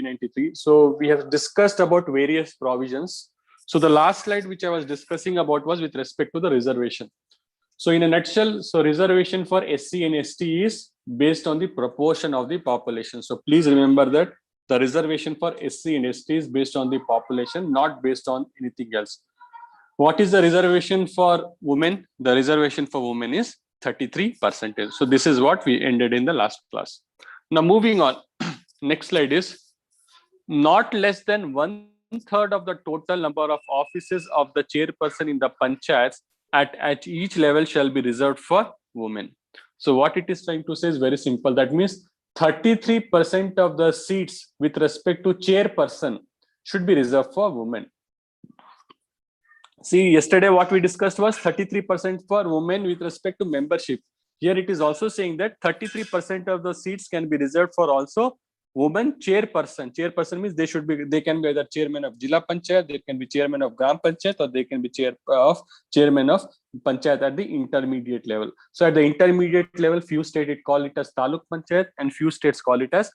1993. So we have discussed about various provisions. So the last slide which I was discussing about was with respect to the reservation. So in a nutshell, so reservation for SC and ST is based on the proportion of the population. So please remember that the reservation for SC and ST is based on the population, not based on anything else. What is the reservation for women? The reservation for women is 33%. So this is what we ended in the last class. Now moving on, next slide is not less than 1/3 of the total number of offices of the chairperson in the panchayats at each level shall be reserved for women. So what it is trying to say is very simple. That means 33% of the seats with respect to chairperson should be reserved for women. See, yesterday what we discussed was 33% for women with respect to membership. Here it is also saying that 33% of the seats can be reserved for also woman chairperson. Chairperson means they can be either chairman of Jilla Panchayat, they can be chairman of Gram Panchayat, or they can be chairman of Panchayat at the intermediate level. So at the intermediate level, few states call it as Taluk Panchayat and few states call it as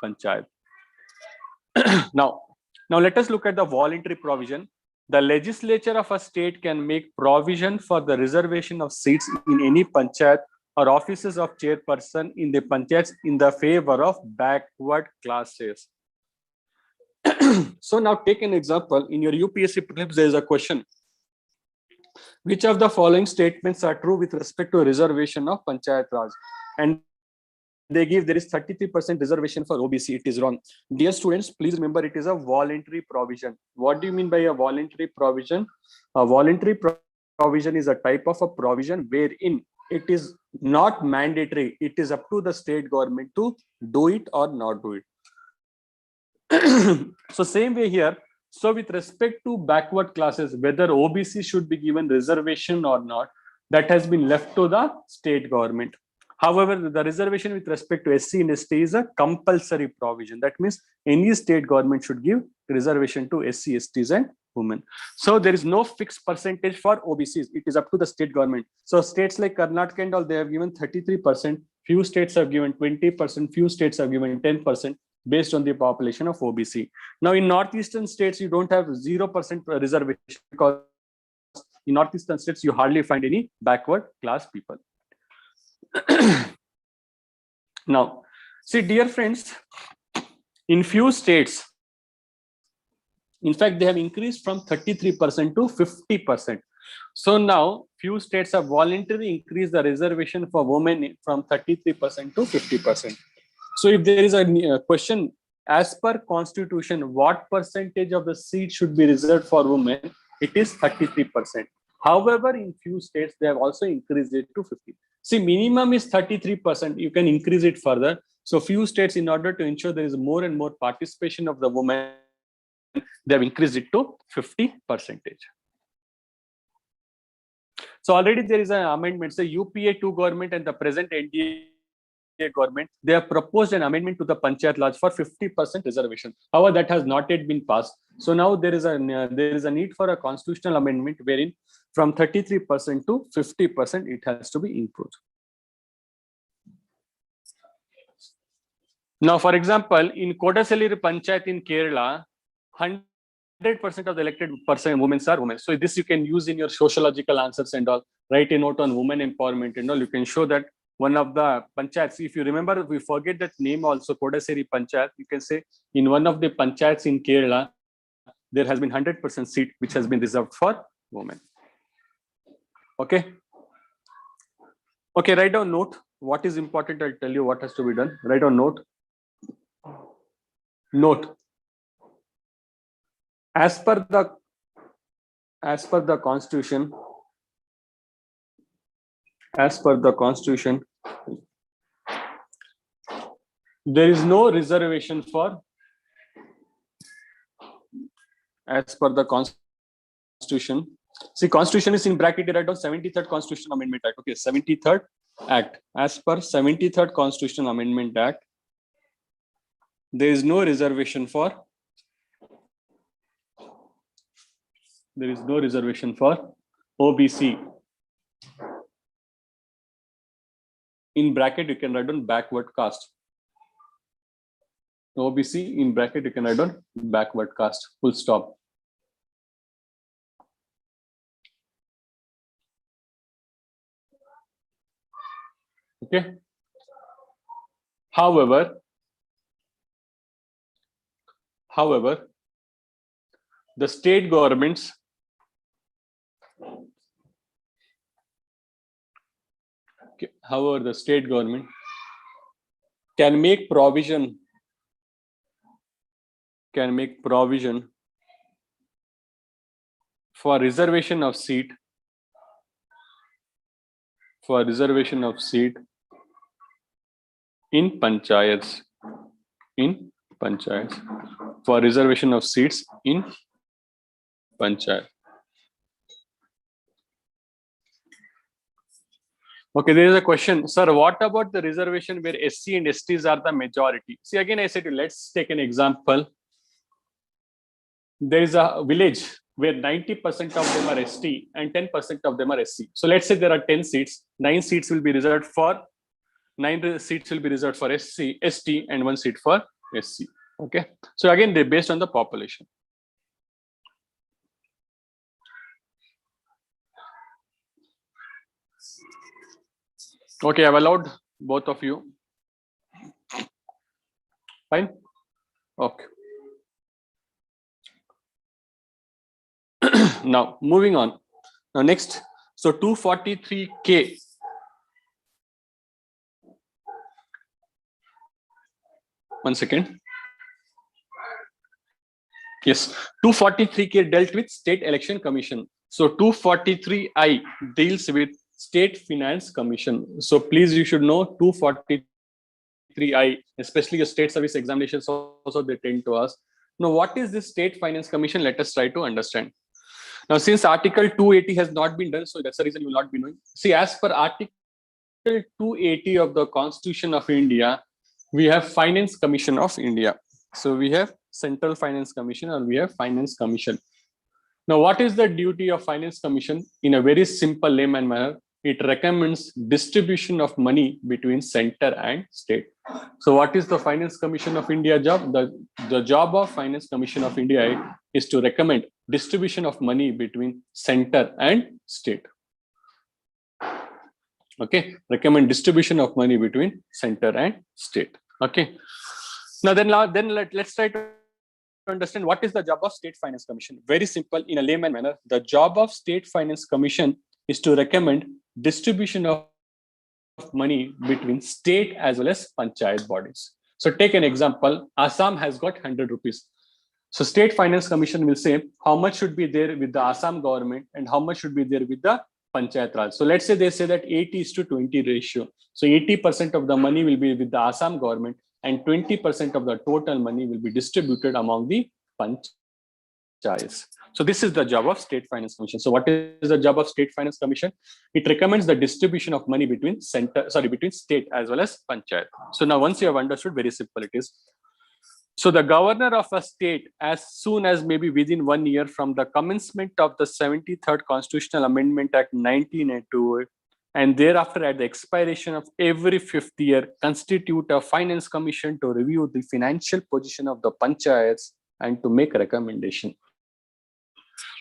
Panchayat. Now let us look at the voluntary provision. The legislature of a state can make provision for the reservation of seats in any panchayat or offices of chairperson in the panchayats in the favor of backward classes. So now take an example. In your UPSC prelims, there is a question. Which of the following statements are true with respect to reservation of Panchayat Raj? And they give there is 33% reservation for OBC. It is wrong. Dear students, please remember it is a voluntary provision. What do you mean by a voluntary provision? A voluntary provision is a type of a provision wherein it is not mandatory. It is up to the state government to do it or not do it. So same way here. So with respect to backward classes, whether OBC should be given reservation or not, that has been left to the state government. However, the reservation with respect to SC and ST is a compulsory provision. That means any state government should give reservation to SC, STs and women. So there is no fixed percentage for OBCs. It is up to the state government. So states like Karnataka and all, they have given 33%. Few states have given 20%. Few states have given 10% based on the population of OBC. Now in northeastern states, you don't have 0% reservation because in northeastern states, you hardly find any backward class people. Now, see, dear friends, in few states, in fact, they have increased from 33% to 50%. So now, few states have voluntarily increased the reservation for women from 33% to 50%. So if there is a question, as per constitution, what percentage of the seat should be reserved for women? It is 33%. However, in few states, they have also increased it to 50%. See, minimum is 33%. You can increase it further. So few states, in order to ensure there is more and more participation of the women, they have increased it to 50%. So already there is an amendment. Say UPA 2 government and the present NDA government, they have proposed an amendment to the Panchayat Raj for 50% reservation. However, that has not yet been passed. So now there is a need for a constitutional amendment wherein from 33% to 50% it has to be improved. Now, for example, in Kodasaliri Panchayat in Kerala, 100% of the elected women are women. So this you can use in your sociological answers and all. Write a note on women empowerment and all. You can show that one of the panchayats, if you remember, we forget that name also, Kodaseri Panchayat, you can say in one of the panchayats in Kerala, there has been 100% seat which has been reserved for women. Okay. Okay, write down note. What is important, I'll tell you what has to be done. Write down note. Note. As per the constitution, there is no reservation for, as per the constitution. See, constitution is in bracket, write down 73rd Constitutional Amendment Act. Okay, 73rd Act. As per 73rd Constitutional Amendment Act, there is no reservation for, OBC. In bracket, you can write down backward caste. OBC in bracket, you can write down backward caste, full stop. Okay. However, the state governments can make provision for reservation of seat in panchayats for reservation of seats in panchayat. Okay, there is a question, sir. What about the reservation where SC and STs are the majority? See, again, I said, let's take an example. There is a village where 90% of them are ST and 10% of them are SC. So let's say there are 10 seats, 9 seats will be reserved for SC, ST, and 1 seat for SC. Okay. So again, they're based on the population. Okay, I've allowed both of you. Fine. Okay. Now moving on. Now next, so 243K. One second. Yes, 243K dealt with State Election Commission. So 243I deals with State Finance Commission. So please, you should know 243I, especially your state service examinations also they tend to ask. Now, what is this State Finance Commission? Let us try to understand. Now, since Article 280 has not been done, so that's the reason you will not be knowing. See, as per Article 280 of the Constitution of India, we have Finance Commission of India. So we have Central Finance Commission and we have Finance Commission. Now, what is the duty of Finance Commission? In a very simple layman manner, it recommends distribution of money between center and state. So what is the Finance Commission of India job? The job of Finance Commission of India is to recommend distribution of money between center and state. Okay, recommend distribution of money between center and state. Okay. Now let's try to understand what is the job of State Finance Commission. Very simple, in a layman manner, the job of State Finance Commission is to recommend distribution of money between state as well as panchayat bodies. So take an example, Assam has got 100 rupees. So State Finance Commission will say how much should be there with the Assam government and how much should be there with the Panchayat Raj. So let's say they say that 80:20 ratio. So 80% of the money will be with the Assam government and 20% of the total money will be distributed among the panchayats. So this is the job of State Finance Commission. So what is the job of State Finance Commission? It recommends the distribution of money between between state as well as panchayat. So now once you have understood, very simple it is. So the governor of a state, as soon as maybe within 1 year from the commencement of the 73rd Constitutional Amendment Act 1982, and thereafter at the expiration of every 5th year, constitute a finance commission to review the financial position of the panchayats and to make a recommendation.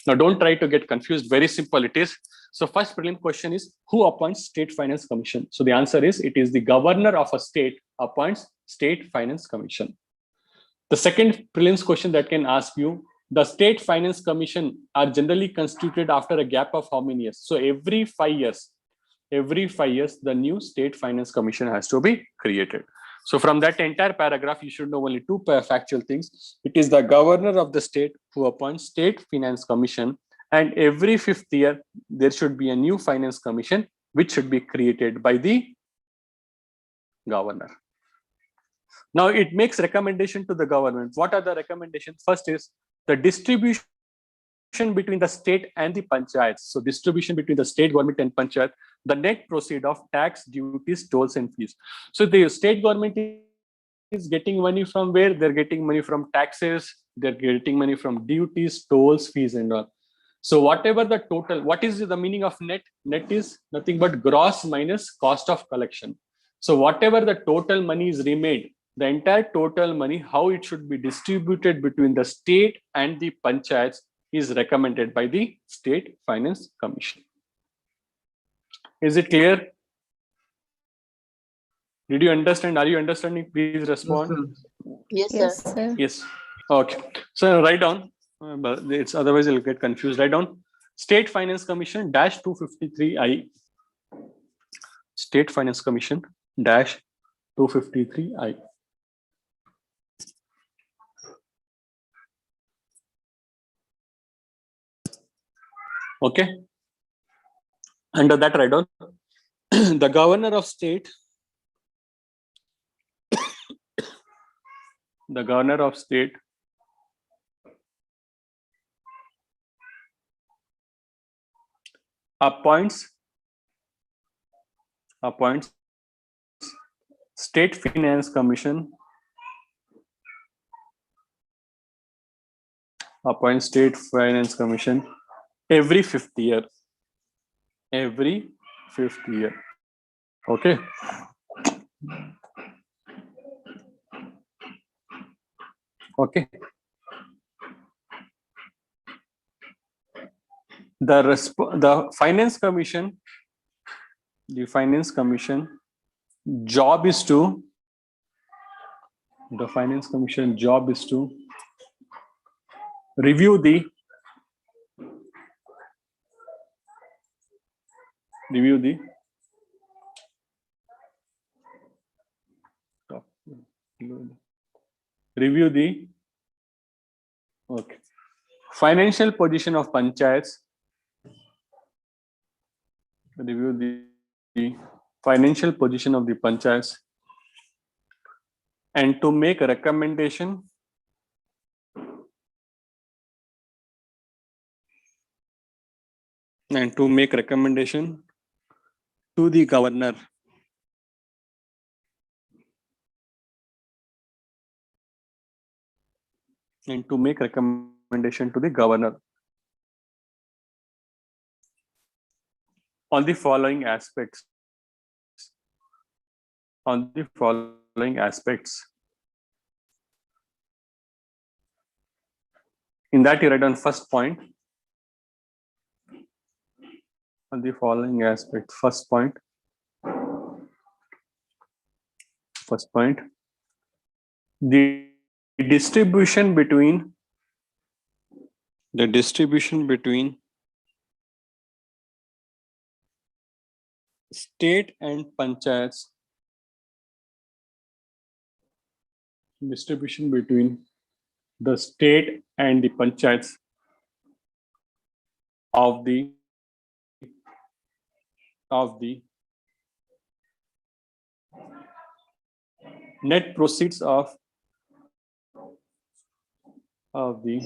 Now, don't try to get confused. Very simple it is. So first prelim question is, who appoints State Finance Commission? So the answer is, it is the governor of a state appoints State Finance Commission. The second prelims question that can ask you, the State Finance Commission are generally constituted after a gap of how many years? So every 5 years, the new State Finance Commission has to be created. So from that entire paragraph, you should know only two factual things. It is the governor of the state who appoints State Finance Commission, and every 5th year, there should be a new finance commission, which should be created by the governor. Now it makes recommendation to the government. What are the recommendations? First is the distribution between the state and the panchayats. So distribution between the state government and panchayat, the net proceed of tax, duties, tolls, and fees. So the state government is getting money from where? They're getting money from taxes, they're getting money from duties, tolls, fees, and all. So whatever the total, what is the meaning of net? Net is nothing but gross minus cost of collection. So whatever the total money is remade the entire total money, how it should be distributed between the state and the panchayats, is recommended by the State Finance Commission. Is it clear? Did you understand? Are you understanding? Please respond. Yes, sir. Yes, sir. Yes. Okay. So write down. But it's otherwise you'll get confused. Write down State Finance Commission dash 253I. State Finance Commission dash 253I. Okay. Under that, write down the governor of state. The governor of state appoints State Finance Commission, appoints State Finance Commission every 5th year. Every 5th year. Okay. Okay. The Finance Commission, job is to review the financial position of panchayats, review the financial position of the panchayats, and to make a recommendation to the governor on the following aspects. In that, you write down first point. On the following aspect. First point. The distribution between state and panchayats. Distribution between the state and the panchayats of the net proceeds of the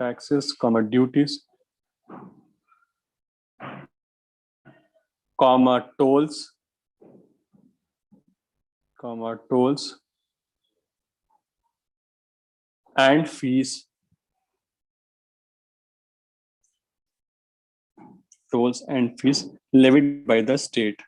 taxes, duties, tolls, and fees. Levied by the state.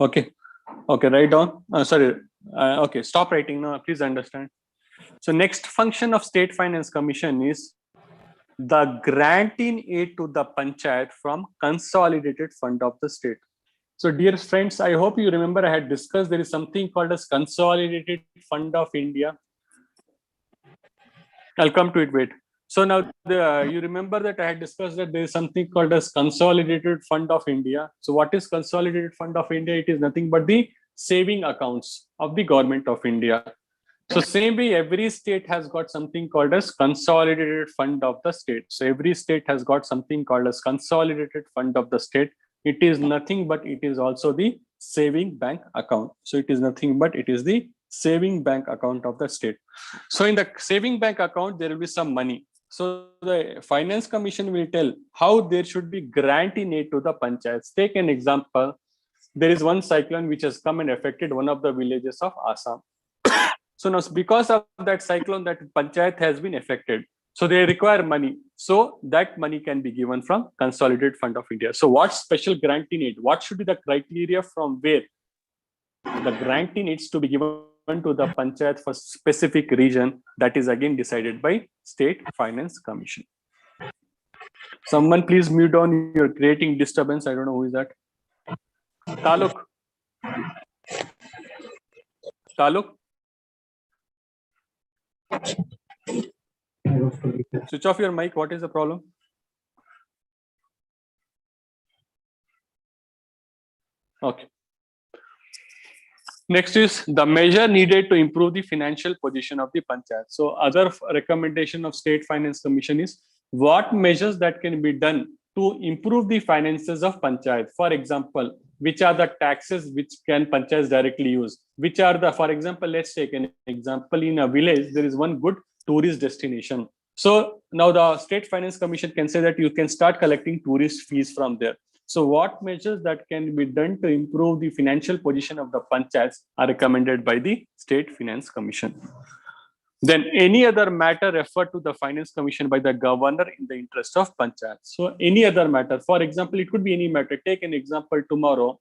Okay, write down. Okay, stop writing now. Please understand. So next function of State Finance Commission is the granting aid to the panchayat from consolidated fund of the state. So dear friends, I hope you remember I had discussed there is something called as Consolidated Fund of India. I'll come to it, wait. So now you remember that I had discussed that there is something called as Consolidated Fund of India. So what is Consolidated Fund of India? It is nothing but the saving accounts of the government of India. So same way, every state has got something called as Consolidated Fund of the state. So every state has got something called as Consolidated Fund of the state. It is nothing but it is also the saving bank account. So it is nothing but it is the saving bank account of the state. So in the saving bank account, there will be some money. So the finance commission will tell how there should be grant in aid to the panchayats. Take an example. There is one cyclone which has come and affected one of the villages of Assam. So now because of that cyclone, that panchayat has been affected. So they require money. So that money can be given from Consolidated Fund of India. So what special grantee need? What should be the criteria from where the grantee needs to be given to the panchayat for specific region? That is again decided by State Finance Commission. Someone please mute on. You're creating disturbance. I don't know who is that. Taluk. Taluk. Switch off your mic. What is the problem? Okay. Next is the measure needed to improve the financial position of the panchayat. So other recommendation of State Finance Commission is what measures that can be done to improve the finances of panchayat. For example, which are the taxes which can panchayats directly use? Which are the, for example, let's take an example. In a village, there is one good tourist destination. So now the State Finance Commission can say that you can start collecting tourist fees from there. So what measures that can be done to improve the financial position of the panchayats are recommended by the State Finance Commission. Then any other matter referred to the Finance Commission by the governor in the interest of panchayats. So any other matter, for example, it could be any matter. Take an example tomorrow.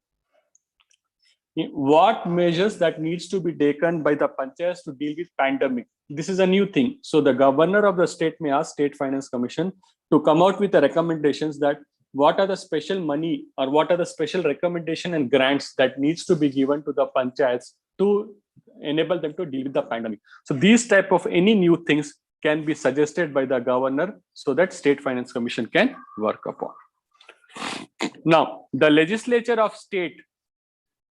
What measures that needs to be taken by the panchayats to deal with pandemic? This is a new thing. So the governor of the state may ask State Finance Commission to come out with the recommendations that what are the special money or what are the special recommendation and grants that needs to be given to the panchayats to enable them to deal with the pandemic. So these type of any new things can be suggested by the governor so that State Finance Commission can work upon. Now, the legislature of state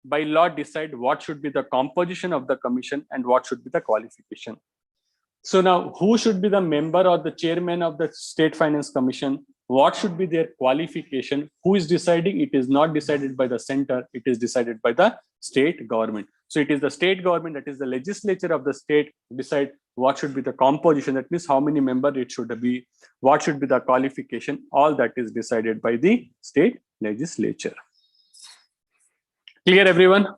by law decide what should be the composition of the commission and what should be the qualification. So now who should be the member or the chairman of the State Finance Commission? What should be their qualification? Who is deciding? It is not decided by the center. It is decided by the state government. So it is the state government, that is the legislature of the state, decide what should be the composition. That means how many members it should be, what should be the qualification. All that is decided by the state legislature. Clear, everyone?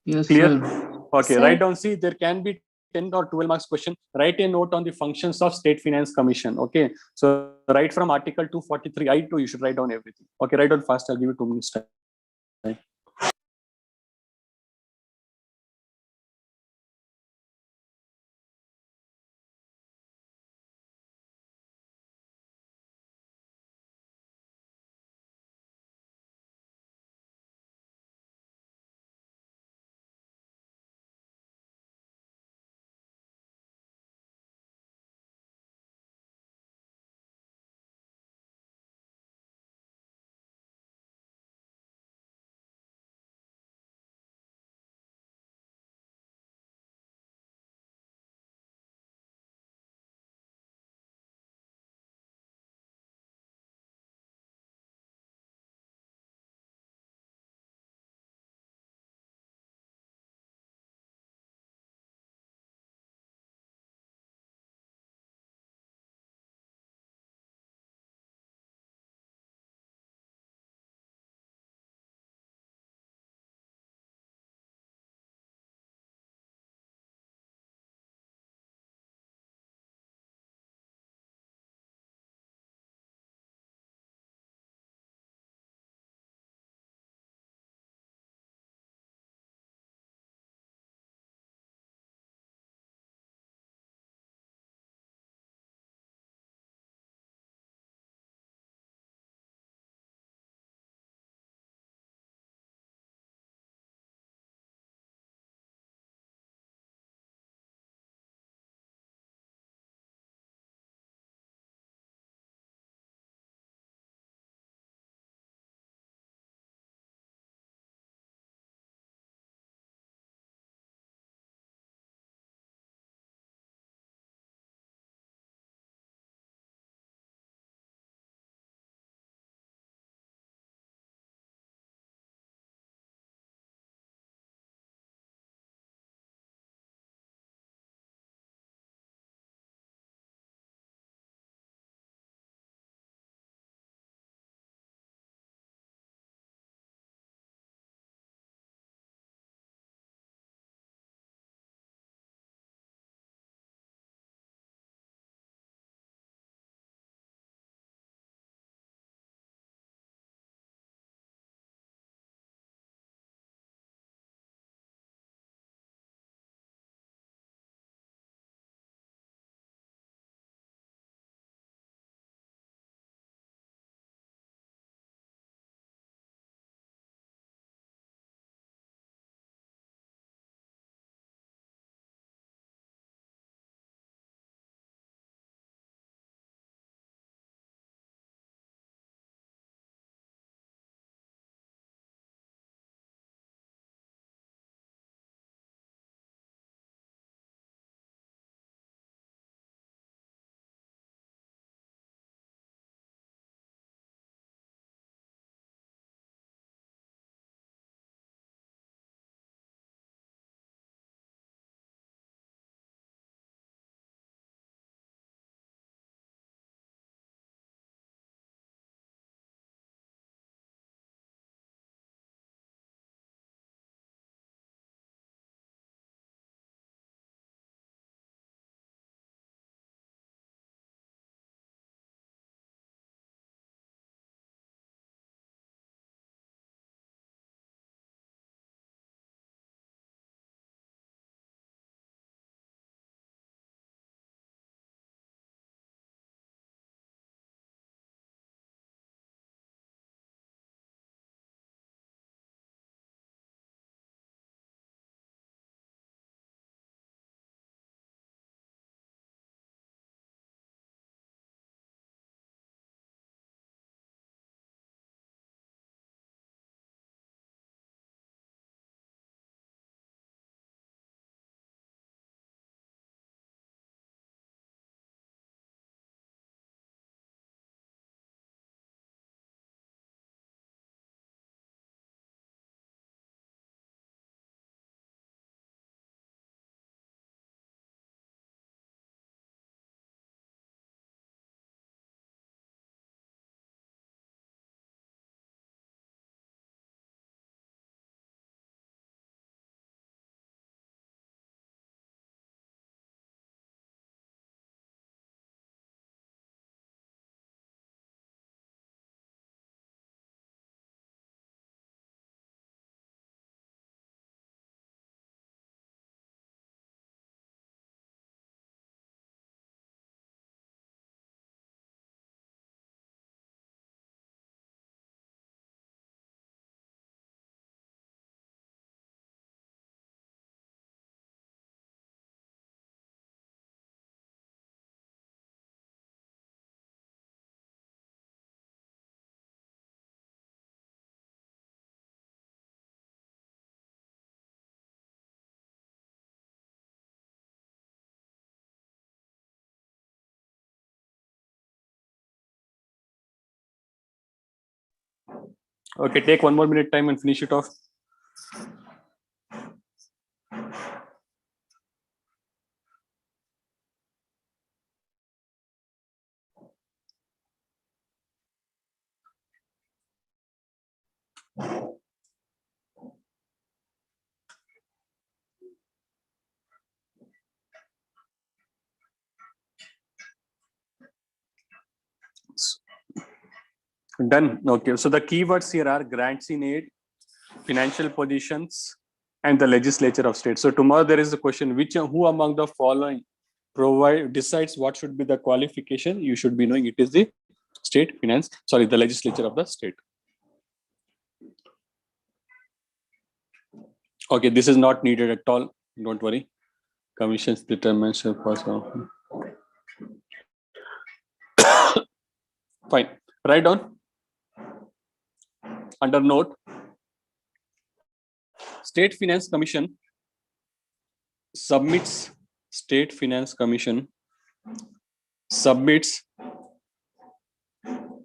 Yes, Clear? sir. Okay, Sir. write down. See, there can be 10 or 12 marks question. Write a note on the functions of State Finance Commission. Okay, so right from Article 243 I2, you should write down everything. Okay, write down fast. I'll give you 2 minutes time. Okay, take 1 more minute time and finish it off. Done. Okay. So the keywords here are grants in aid, financial positions, and the legislature of state. So tomorrow there is a question: who among the following decides what should be the qualification? You should be knowing it is the state finance. Sorry, the legislature of the state. Okay, this is not needed at all. Don't worry. Commissions determines fine. Write down under note. State Finance Commission submits. State Finance Commission submits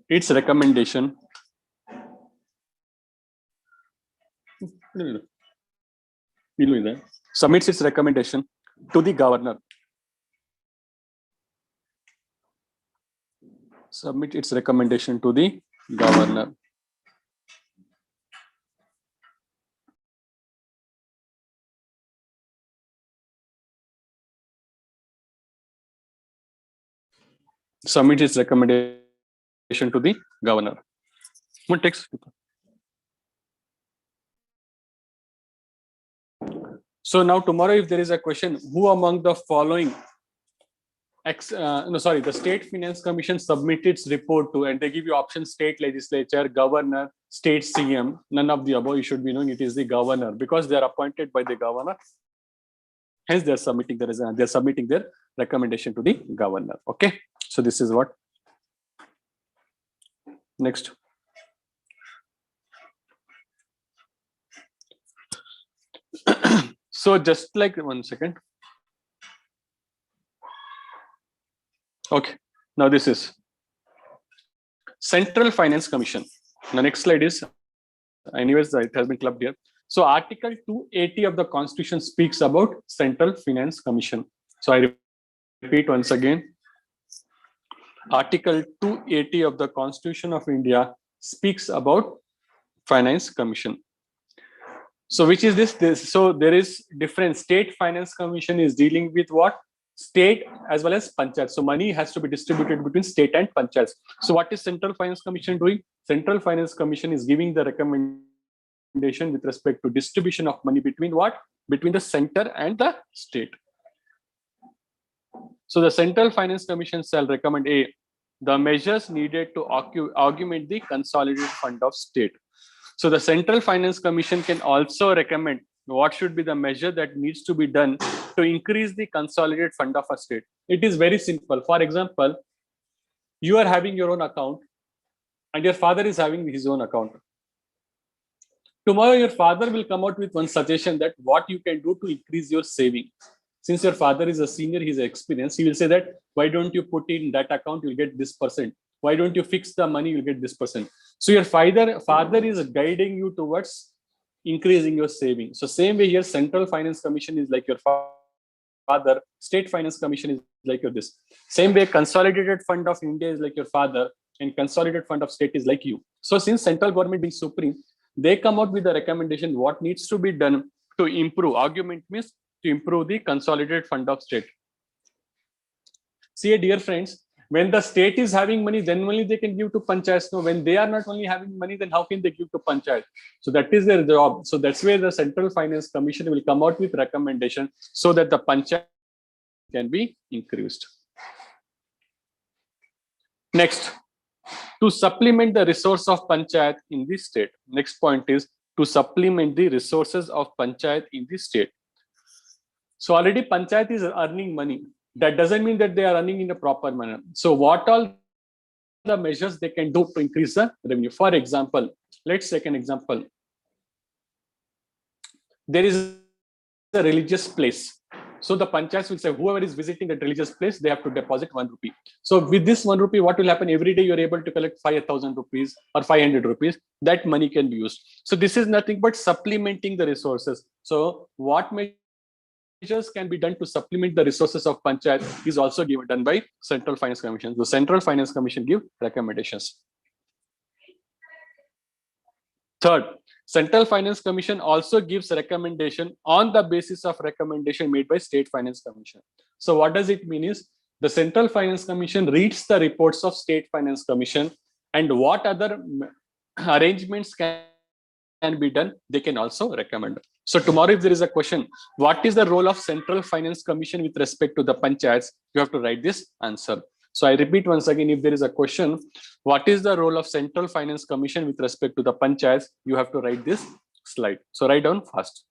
its recommendation. Submits its recommendation to the governor. Submit its recommendation to the governor. Submit its recommendation to the governor. What text? So now tomorrow, if there is a question, who among the following the State Finance Commission submitted its report to, and they give you options: state legislature, governor, state CM. None of the above. You should be knowing it is the governor, because they are appointed by the governor. Hence, they are submitting their recommendation to the governor. Okay. So this is what. Next. So just like 1 second. Okay. Now this is Central Finance Commission. The next slide is, anyways, it has been clubbed here. So Article 280 of the Constitution speaks about Central Finance Commission. So I repeat once again. Article 280 of the Constitution of India speaks about Finance Commission. So which is this? So there is different. State Finance Commission is dealing with what? State as well as panchayat. So money has to be distributed between state and panchayats. So what is Central Finance Commission doing? Central Finance Commission is giving the recommendation with respect to distribution of money between what? Between the center and the state. So the Central Finance Commission shall recommend the measures needed to augment the consolidated fund of state. So the Central Finance Commission can also recommend what should be the measure that needs to be done to increase the consolidated fund of a state. It is very simple. For example, you are having your own account and your father is having his own account. Tomorrow, your father will come out with one suggestion that what you can do to increase your saving. Since your father is a senior, he's experienced, he will say that, why don't you put in that account, you'll get this percent. Why don't you fix the money, you'll get this percent. So your father is guiding you towards increasing your saving. So same way here, Central Finance Commission is like your father, State Finance Commission is like your this. Same way, Consolidated Fund of India is like your father, and Consolidated Fund of State is like you. So since central government being supreme, they come out with a recommendation what needs to be done to improve. Argument means to improve the consolidated fund of state. See, dear friends, when the state is having money, then only they can give to panchayats. No, when they are not only having money, then how can they give to panchayat? So that is their job. So that's where the Central Finance Commission will come out with recommendation so that the panchayat can be increased. Next, to supplement the resource of panchayat in the state. Next point is to supplement the resources of panchayat in the state. So already panchayat is earning money. That doesn't mean that they are earning in a proper manner. So what all the measures they can do to increase the revenue? For example, let's take an example. There is a religious place. So the panchayats will say whoever is visiting that religious place, they have to deposit 1 rupee. So with this 1 rupee, what will happen? Every day you're able to collect 5,000 rupees or 500 rupees. That money can be used. So this is nothing but supplementing the resources. So what measures can be done to supplement the resources of panchayat is also done by Central Finance Commission. The Central Finance Commission give recommendations. Third, Central Finance Commission also gives recommendation on the basis of recommendation made by State Finance Commission. So what does it mean is the Central Finance Commission reads the reports of State Finance Commission and what other arrangements can be done, they can also recommend. So tomorrow if there is a question, what is the role of Central Finance Commission with respect to the panchayats, you have to write this answer. So I repeat once again, if there is a question, what is the role of Central Finance Commission with respect to the panchayats, you have to write this slide. So write down fast.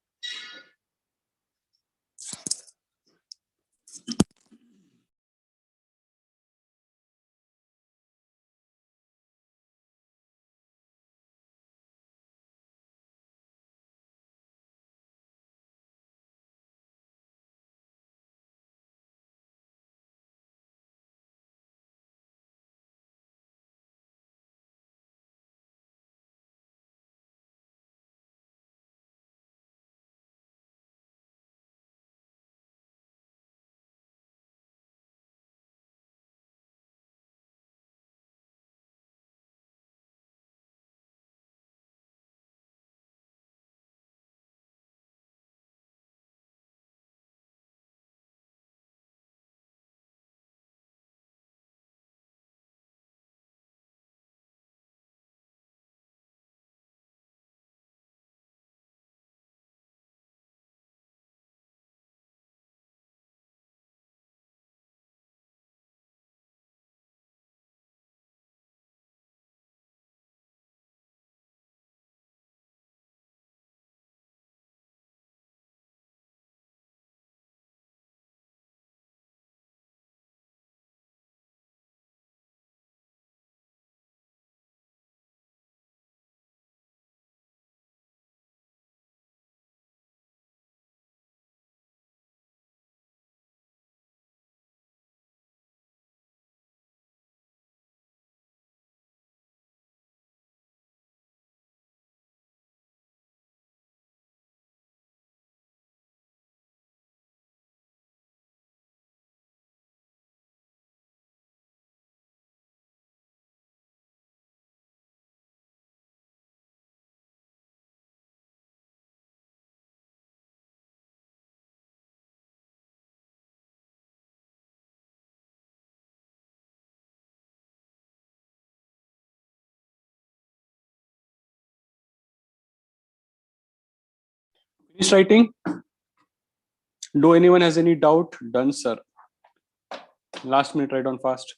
Finish writing? Do anyone has any doubt? Done, sir. Last minute, write down fast.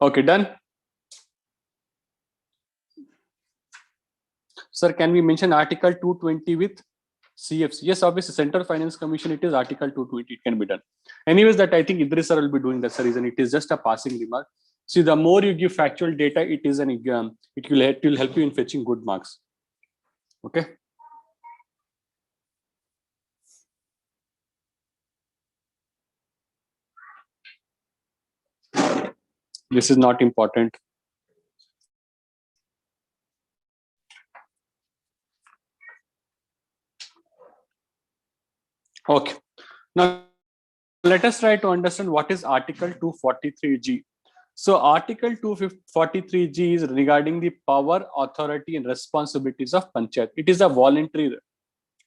Okay, done. Sir, can we mention Article 220 with CFC? Yes, obviously, Central Finance Commission, it is Article 220, it can be done. Anyways, that I think Idris sir will be doing. That's the reason. It is just a passing remark. See, the more you give factual data, it is an exam. It will help you in fetching good marks. Okay. This is not important. Okay. Now, let us try to understand what is Article 243G. So Article 243G is regarding the power, authority, and responsibilities of Panchayat. It is a voluntary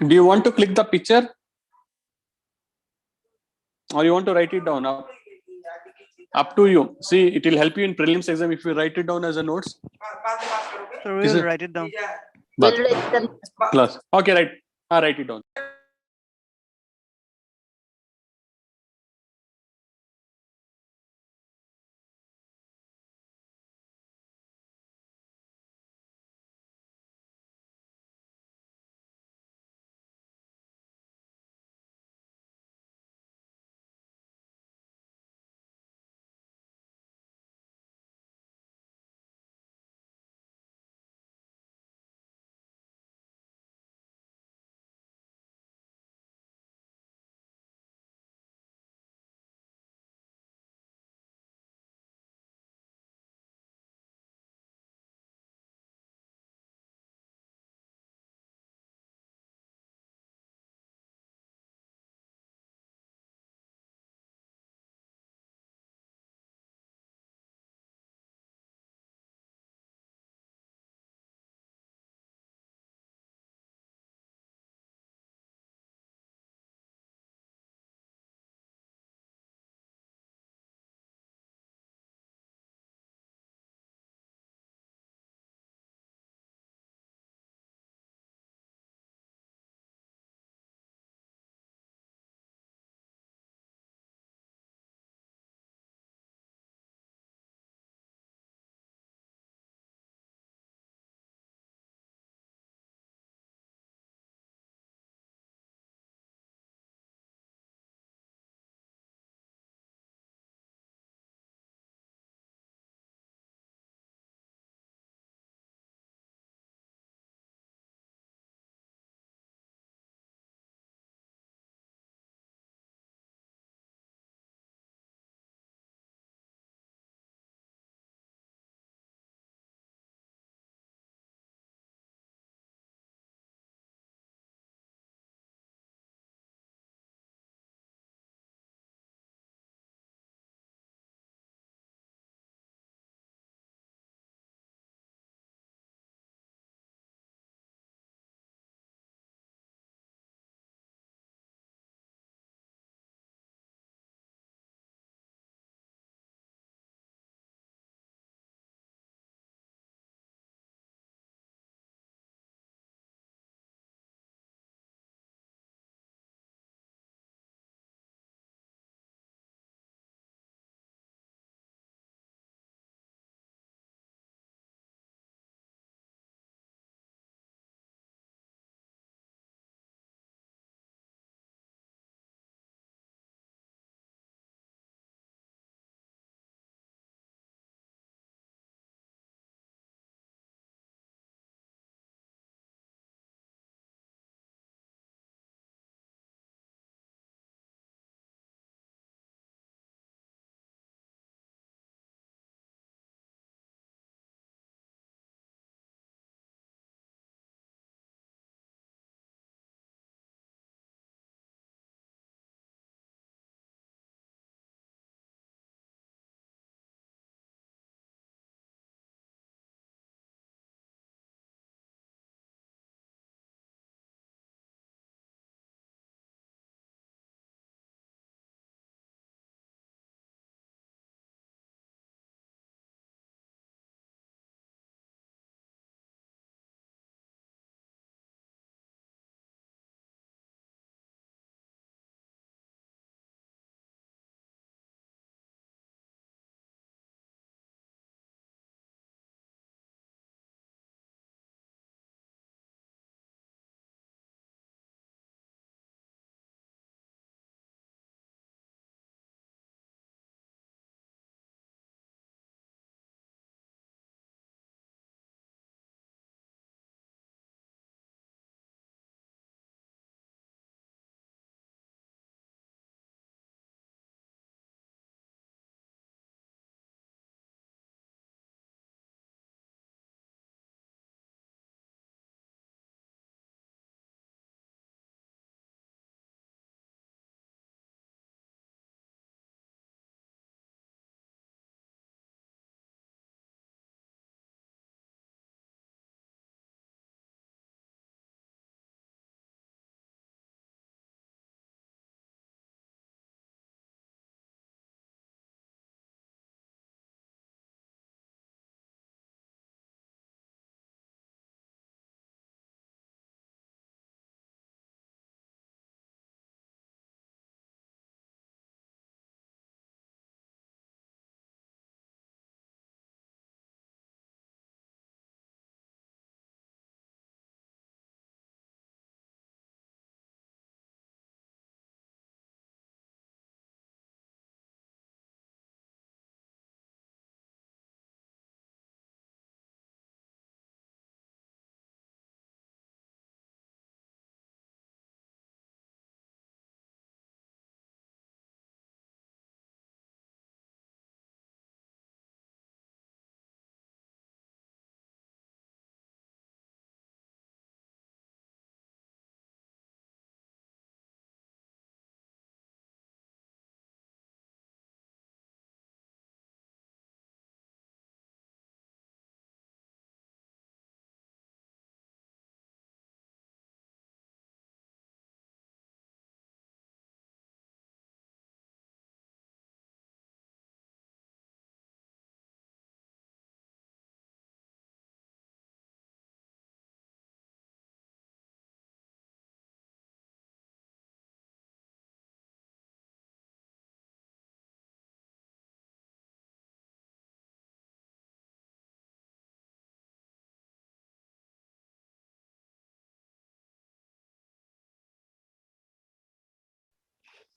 Do you want to click the picture or you want to write it down? Up to you. See, it will help you in prelims exam if you write it down as a notes. So we will write it down. Plus. Okay, right. Write it down.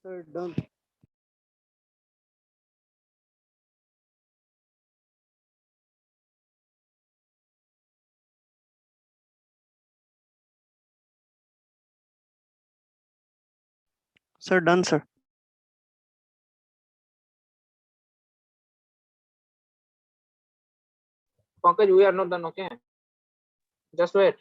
Sir, done. Sir, done, sir. Pankaj, we are not done, okay? Just wait.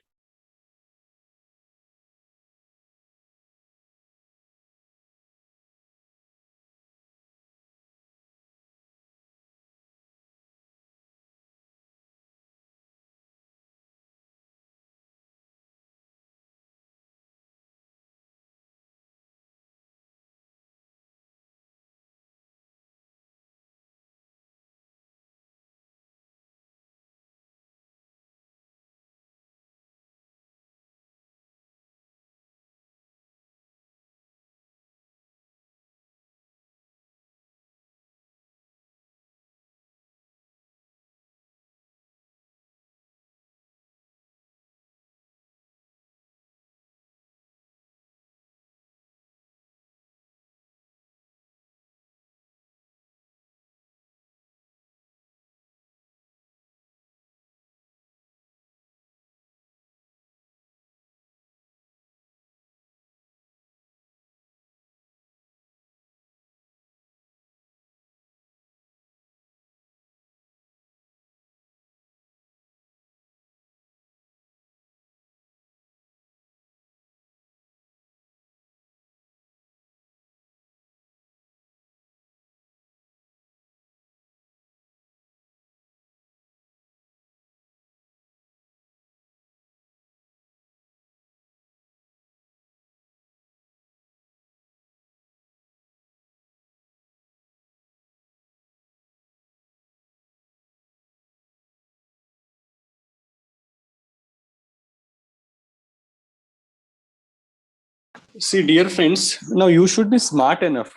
See, dear friends, now you should be smart enough.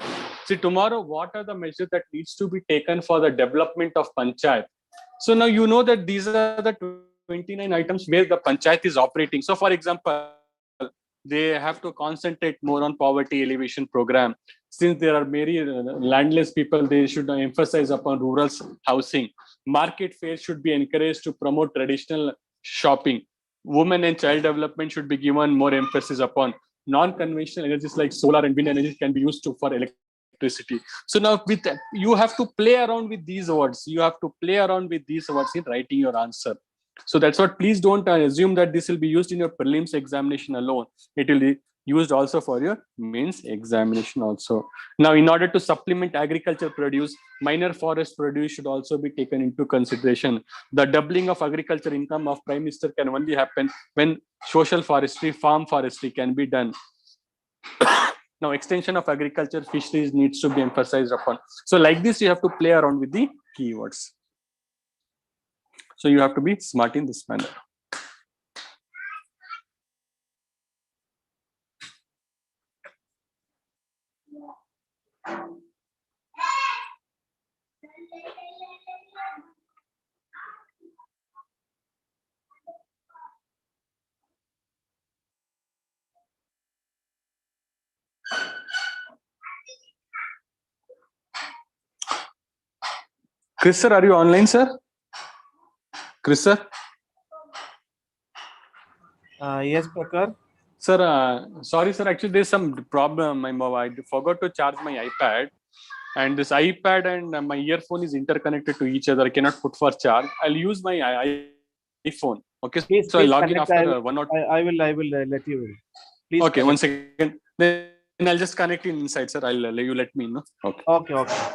See, tomorrow, what are the measures that needs to be taken for the development of panchayat? So now you know that these are the 29 items where the panchayat is operating. So, for example, they have to concentrate more on poverty elevation program. Since there are many landless people, they should emphasize upon rural housing. Market fairs should be encouraged to promote traditional shopping. Women and child development should be given more emphasis upon. Non-conventional energies like solar and wind energy can be used for electricity. So now with that, you have to play around with these words. You have to play around with these words in writing your answer. So that's what, please don't assume that this will be used in your prelims examination alone. It will be used also for your mains examination also. Now, in order to supplement agriculture produce, minor forest produce should also be taken into consideration. The doubling of agriculture income of Prime Minister can only happen when social forestry, farm forestry can be done. Now, extension of agriculture, fisheries needs to be emphasized upon. So like this, you have to play around with the keywords. So you have to be smart in this manner. Chris sir, are you online, sir? Chris sir? Yes, Prakash. Sir, sorry, sir. Actually, there's some problem. I forgot to charge my iPad, and this iPad and my earphone is interconnected to each other. I cannot put for charge. I'll use my iPhone. Okay, Please, so I'll log in connect. after 1 or 2. I will let you in. Please. Okay, connect. 1 second. Then I'll just connect in inside, sir. I'll you let me know. Okay. Okay.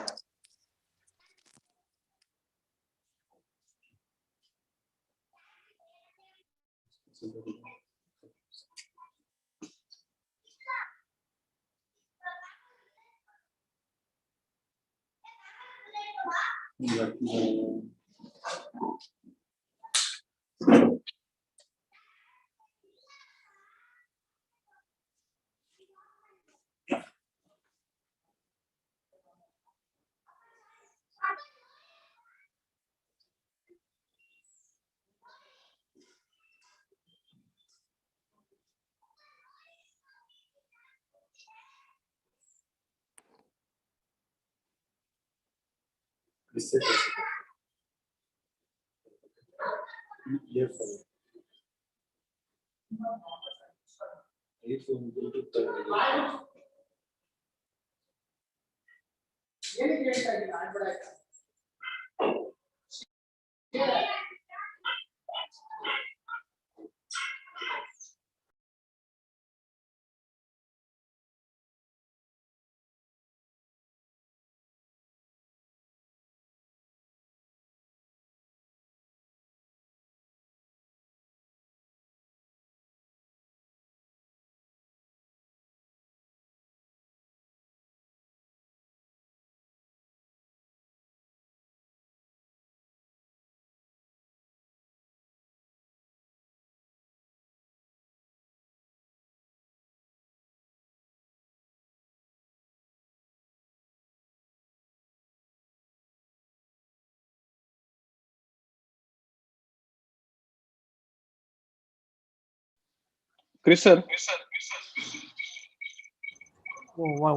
Chris sir.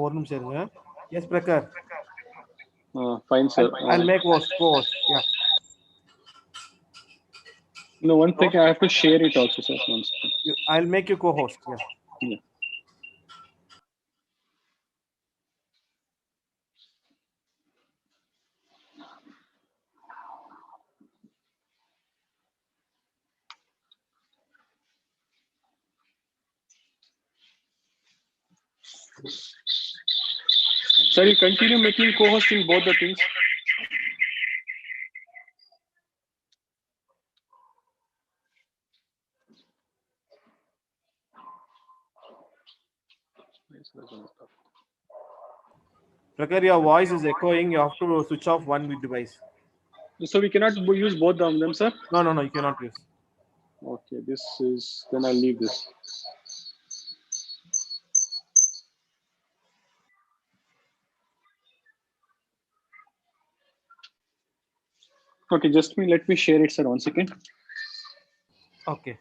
ஒரு நிமிஷம் இருங்க. Yes, Prakar. Fine sir. I'll make host, co-host. Yeah. No, one second. I have to share it also, sir. One second. I'll make you co-host. Yeah. Yeah. Sir, you continue making co-host in both the things. Prakar, your voice is echoing. You have to switch off one device. So we cannot use both of them, sir. No, you cannot use. Okay, this is, then I'll leave this. Okay, let me share it, sir. 1 second. Okay.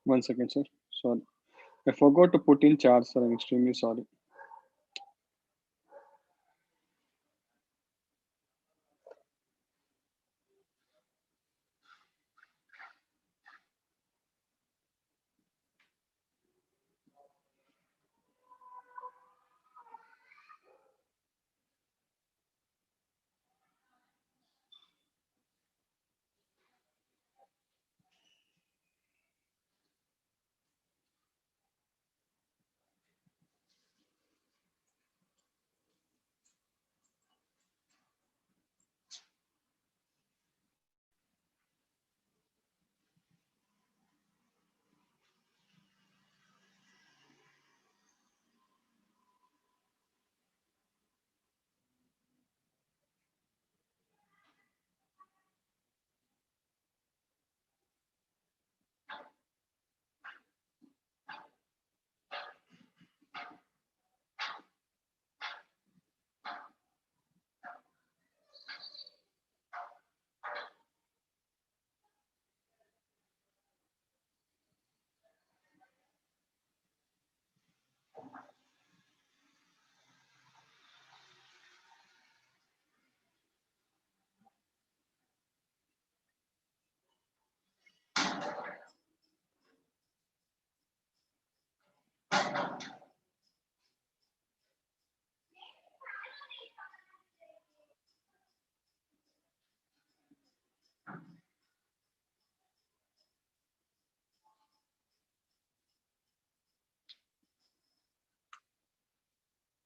One second, sir. Sorry. I forgot to put in charge, sir. I'm extremely sorry.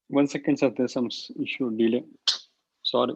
1 second, sir. There's some issue delay. Sorry.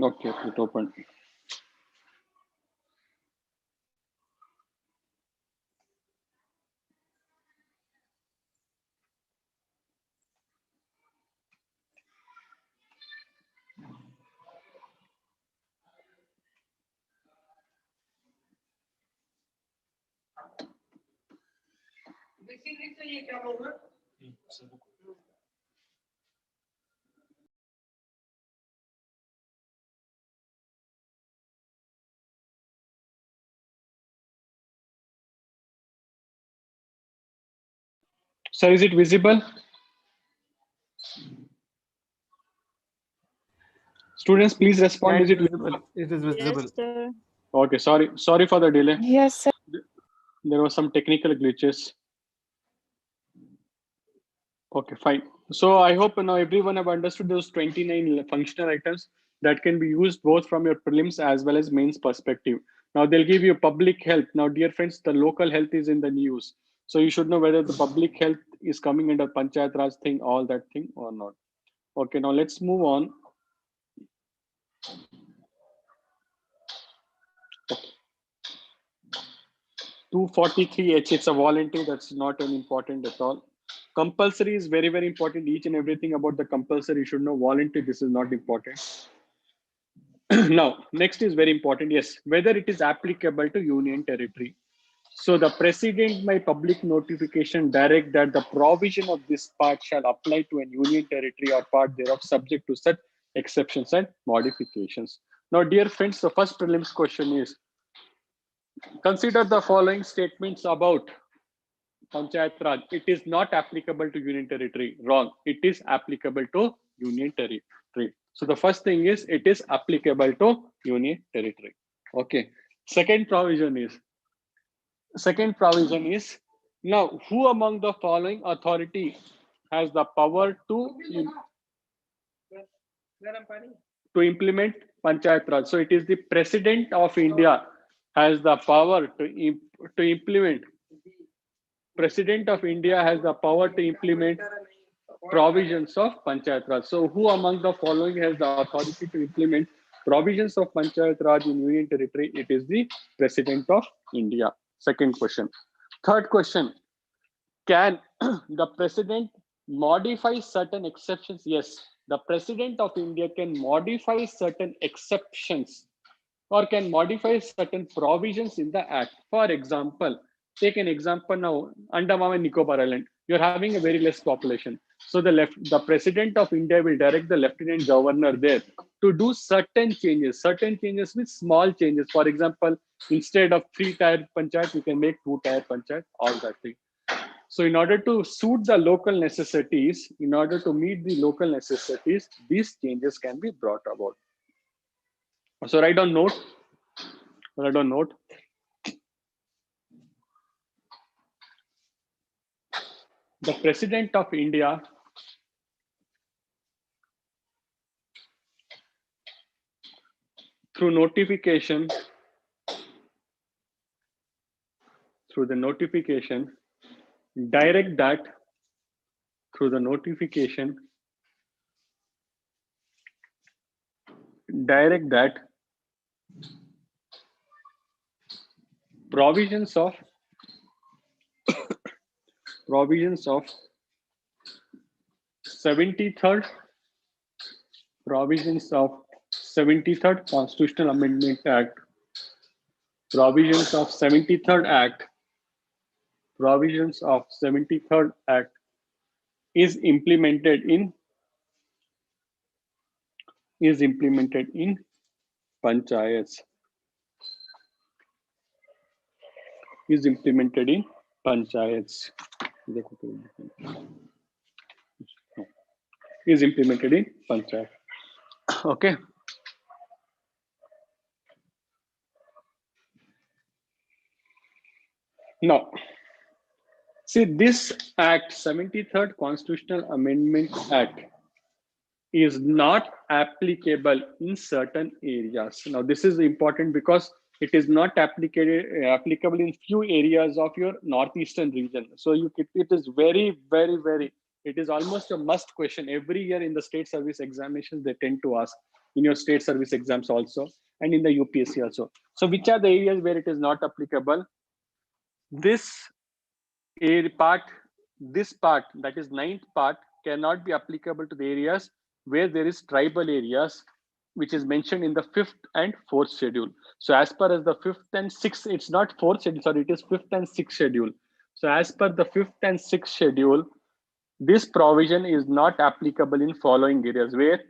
Okay, it opened. Sir, is it visible? Students, please respond. Yeah, Is it visible? it is visible. Yes, sir. Okay, sorry for the delay. Yes, sir. There were some technical glitches. Okay, fine. So I hope now everyone have understood those 29 functional items that can be used both from your prelims as well as mains perspective. Now they'll give you public health. Now, dear friends, the local health is in the news. So you should know whether the public health is coming under Panchayat Raj thing, all that thing or not. Okay, now let's move on. 243H, it's a voluntary, that's not an important at all. Compulsory is very, very important. Each and everything about the compulsory, you should know. Voluntary, this is not important. Now, next is very important. Yes, whether it is applicable to union territory. So the president by public notification direct that the provision of this part shall apply to an union territory or part thereof subject to such exceptions and modifications. Now, dear friends, the first prelims question is, consider the following statements about Panchayat Raj. It is not applicable to union territory. Wrong. It is applicable to union territory. So the first thing is it is applicable to union territory. Okay. Second provision is now who among the following authority has the power to implement Panchayat Raj. So it is the President of India has the power to implement. President of India has the power to implement provisions of Panchayat Raj. So who among the following has the authority to implement provisions of Panchayat Raj in Union Territory? It is the President of India. Second question. Third question. Can the President modify certain exceptions? Yes, the President of India can modify certain exceptions or can modify certain provisions in the Act. For example, take an example now, Andaman and Nicobar Island. You're having a very less population. So the president of India will direct the lieutenant governor there to do certain changes with small changes. For example, instead of 3-tier panchayat, we can make 2-tier panchayat, all that thing. So in order to suit the local necessities, in order to meet the local necessities, these changes can be brought about. So write down note. The President of India through the notification direct that provisions of 73rd Constitutional Amendment Act, provisions of 73rd Act is implemented in panchayats. Is implemented in panchayats. Okay. Now, see, this act, 73rd Constitutional Amendment Act, is not applicable in certain areas. Now, this is important because it is not applicable in few areas of your northeastern region. So it is very, very, very, it is almost a must question. Every year in the state service examinations, they tend to ask in your state service exams also, and in the UPSC also. So which are the areas where it is not applicable? This part, that is 9th part, cannot be applicable to the areas where there is tribal areas, which is mentioned in the 5th and 4th schedule. So as per as the 5th and 6th, it's not 4th schedule, sorry, it is 5th and 6th schedule. So as per the 5th and 6th schedule, this provision is not applicable in following areas where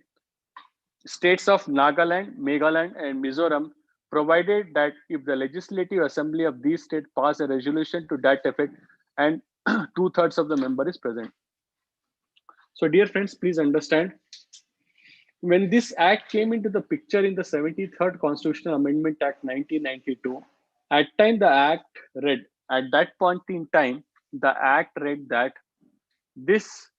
states of Nagaland, Meghalaya, and Mizoram, provided that if the legislative assembly of these states pass a resolution to that effect and 2/3 of the member is present. So dear friends, please understand, when this act came into the picture in the 73rd Constitutional Amendment Act 1992, at that point in time, the act read that this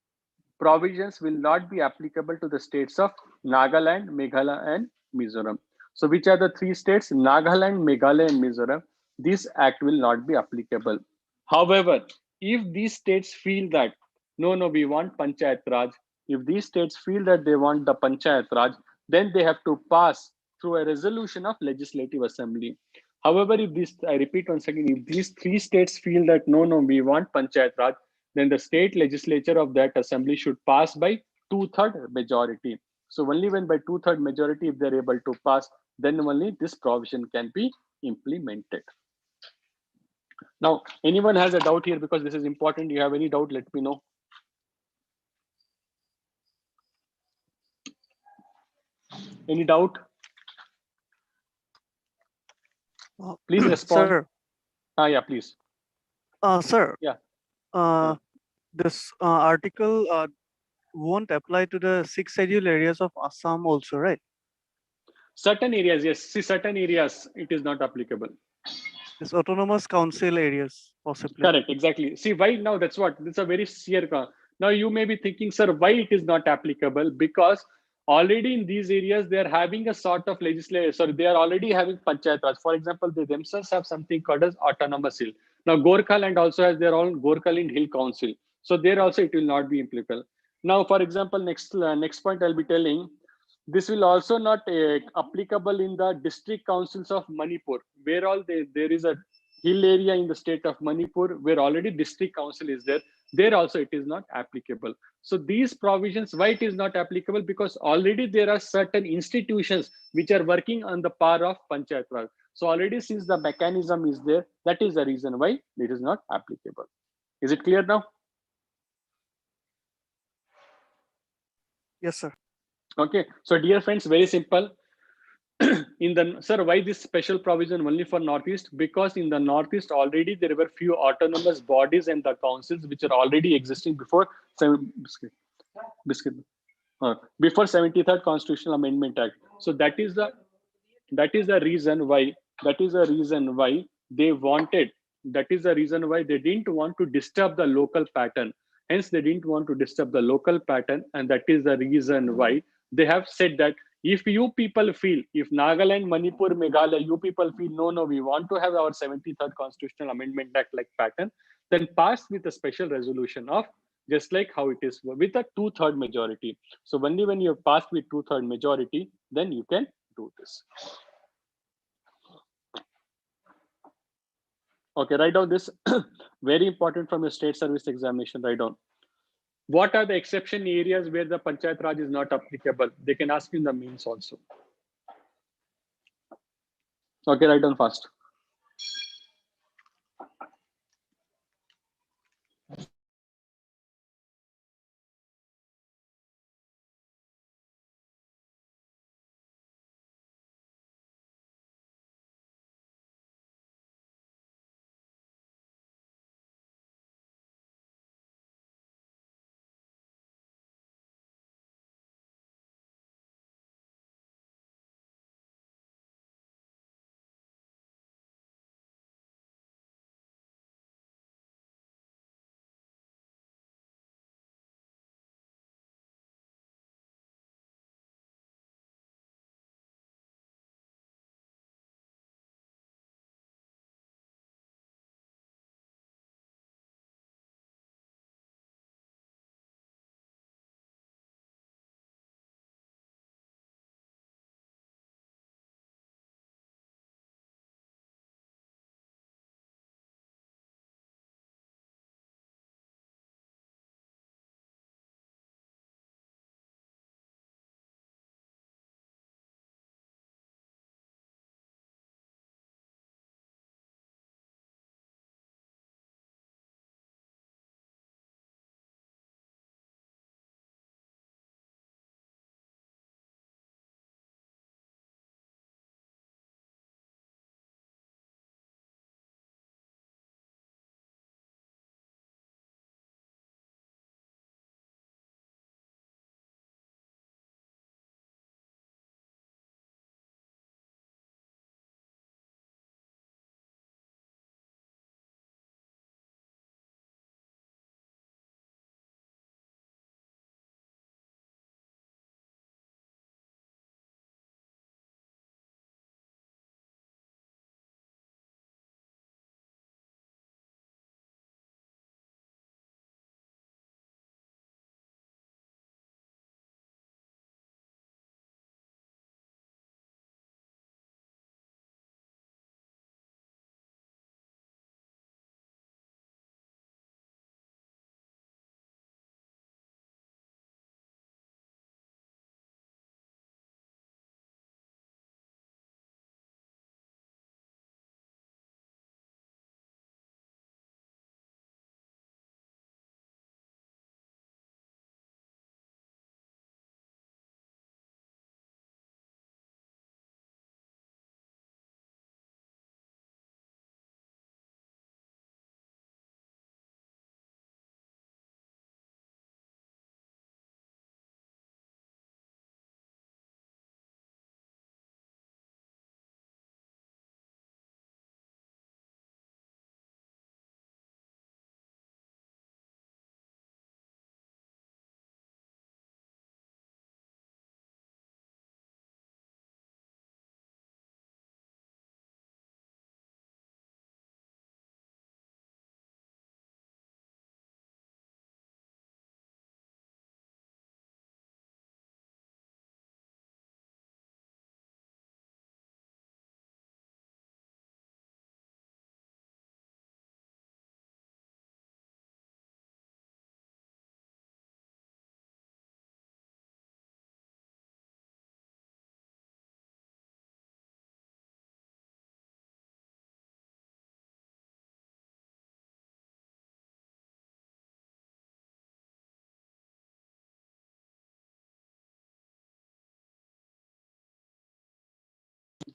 provisions will not be applicable to the states of Nagaland, Meghalaya, and Mizoram. So which are the 3 states? Nagaland, Meghalaya, and Mizoram. This act will not be applicable. However, if these states feel that, no, we want Panchayat Raj, if these states feel that they want the Panchayat Raj, then they have to pass through a resolution of Legislative Assembly. However, I repeat once again, if these 3 states feel that, no, we want Panchayat Raj, then the state legislature of that assembly should pass by 2/3 majority. So only when by 2/3 majority, if they're able to pass, then only this provision can be implemented. Now, anyone has a doubt here, because this is important? You have any doubt, let me know. Any doubt? Please respond. Sir. Yeah, please. Sir. Yeah. This article won't apply to the 6 schedule areas of Assam also, right? Certain areas, yes. See, certain areas, it is not applicable. This autonomous council areas, possibly. Correct, exactly. See, why now? That's what. It's a very sheer. Now you may be thinking, sir, why it is not applicable? Because already in these areas, they are having a sort of legislature. Sorry, they are already having Panchayat Raj. For example, they themselves have something called as autonomous hill. Now, Gorkhaland also has their own Gorkhaland Hill Council. So there also it will not be applicable. Now, for example, next point I'll be telling, this will also not applicable in the district councils of Manipur, where all there is a hill area in the state of Manipur where already district council is there. There also it is not applicable. So these provisions, why it is not applicable? Because already there are certain institutions which are working on the power of Panchayat Raj. So already since the mechanism is there, that is the reason why it is not applicable. Is it clear now? Yes, sir. Okay, so dear friends, very simple. In the sir, why this special provision only for Northeast? Because in the Northeast already there were few autonomous bodies and the councils which are already existing before biscuit, before 73rd Constitutional Amendment Act. So that is the reason why they wanted, that is the reason why they didn't want to disturb the local pattern. Hence they didn't want to disturb the local pattern, and that is the reason why they have said that if you people feel, if Nagaland, Manipur, Meghalaya, you people feel no, we want to have our 73rd Constitutional Amendment Act like pattern, then pass with a special resolution of just like how it is with a 2/3 majority. So only when you have passed with 2/3 majority, then you can do this. Okay, write down this. Very important from your state service examination. Write down. What are the exception areas where the Panchayat Raj is not applicable? They can ask you in the means also. Okay, write down fast.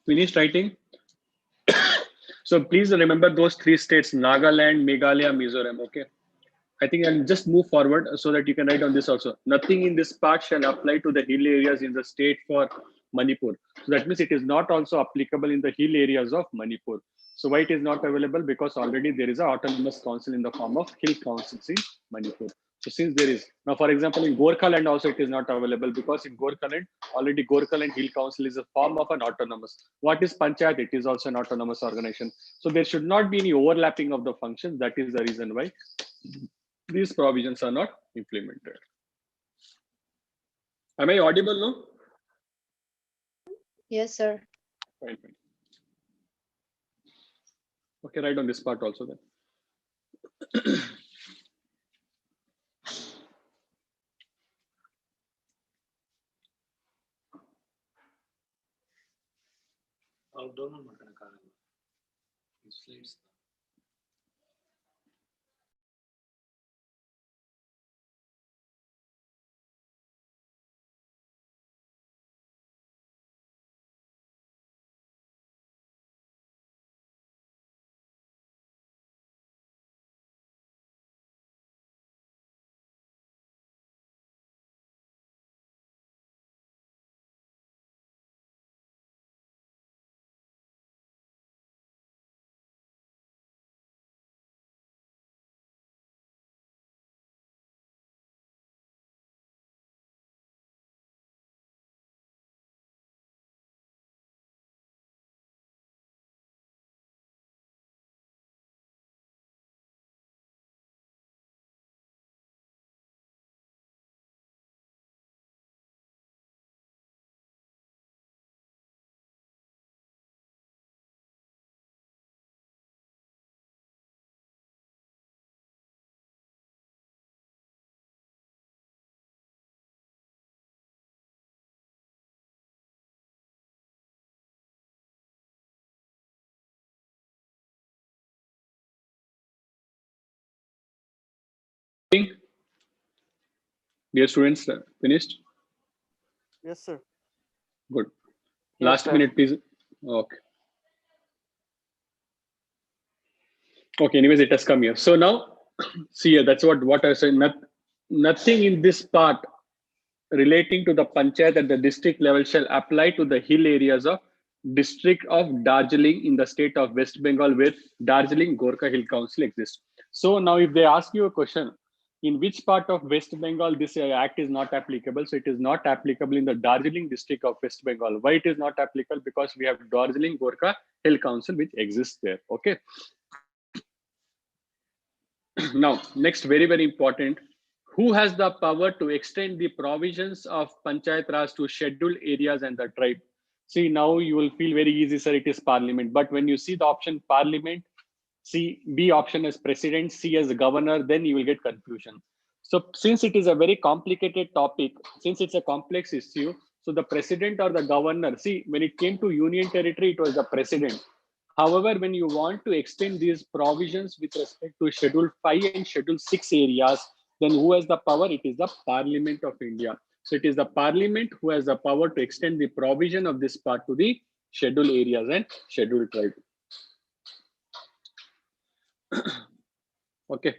Finished writing? So please remember those three states: Nagaland, Meghalaya, Mizoram. Okay. I think I'll just move forward so that you can write on this also. Nothing in this part shall apply to the hill areas in the state for Manipur. So that means it is not also applicable in the hill areas of Manipur. So why it is not available? Because already there is an autonomous council in the form of hill councils in Manipur. So since there is, now for example, in Gorkhaland also it is not available because in Gorkhaland, already Gorkhaland Hill Council is a form of an autonomous. What is Panchayat? It is also an autonomous organization. So there should not be any overlapping of the functions. That is the reason why these provisions are not implemented. Am I audible now? Yes, sir. Fine, fine. Okay, write on this part also then. Dear students, finished? Yes, sir. Good. Yes, Last sir. minute, please. Okay. Okay, anyways, it has come here. So now, see here, that's what I said. Nothing in this part relating to the panchayat at the district level shall apply to the hill areas of district of Darjeeling in the state of West Bengal, where Darjeeling Gorkha Hill Council exists. So now if they ask you a question, in which part of West Bengal this act is not applicable? So it is not applicable in the Darjeeling district of West Bengal. Why it is not applicable? Because we have Darjeeling Gorkha Hill Council which exists there. Okay. Now, next, very, very important. Who has the power to extend the provisions of Panchayat Raj to scheduled areas and the tribe? See, now you will feel very easy, sir, it is parliament. But when you see the option parliament, see B option as president, C as governor, then you will get confusion. So since it is a very complicated topic, since it's a complex issue, so the president or the governor, see, when it came to union territory, it was the president. However, when you want to extend these provisions with respect to Schedule 5 and Schedule 6 areas, then who has the power? It is the Parliament of India. So it is the Parliament who has the power to extend the provision of this part to the scheduled areas and scheduled tribe. Okay.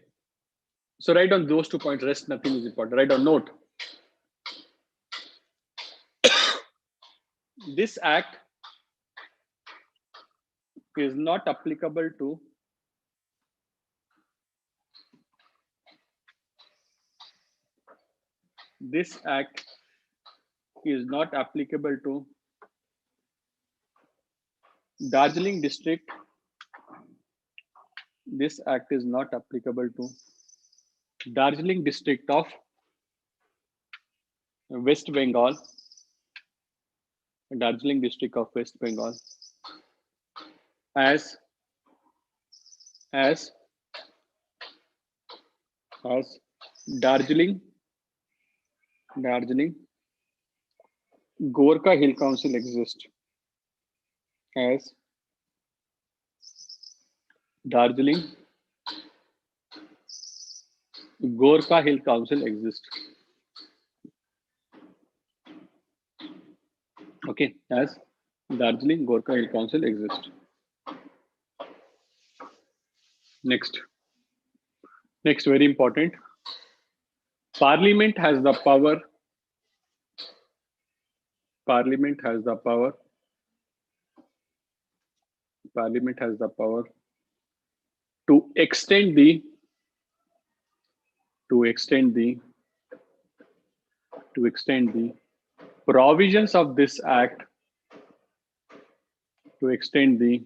So write on those 2 points, rest nothing is important. Write on note. This act is not applicable to this act is not applicable to Darjeeling district. This act is not applicable to Darjeeling district of West Bengal. Darjeeling district of West Bengal as Darjeeling Gorkha Hill Council exists. As Darjeeling Gorkha Hill Council exists. Okay, as Darjeeling Gorkha Hill Council exist. Next, very important. Parliament has the power. Parliament has the power. Parliament has the power to extend the provisions of this act, to extend the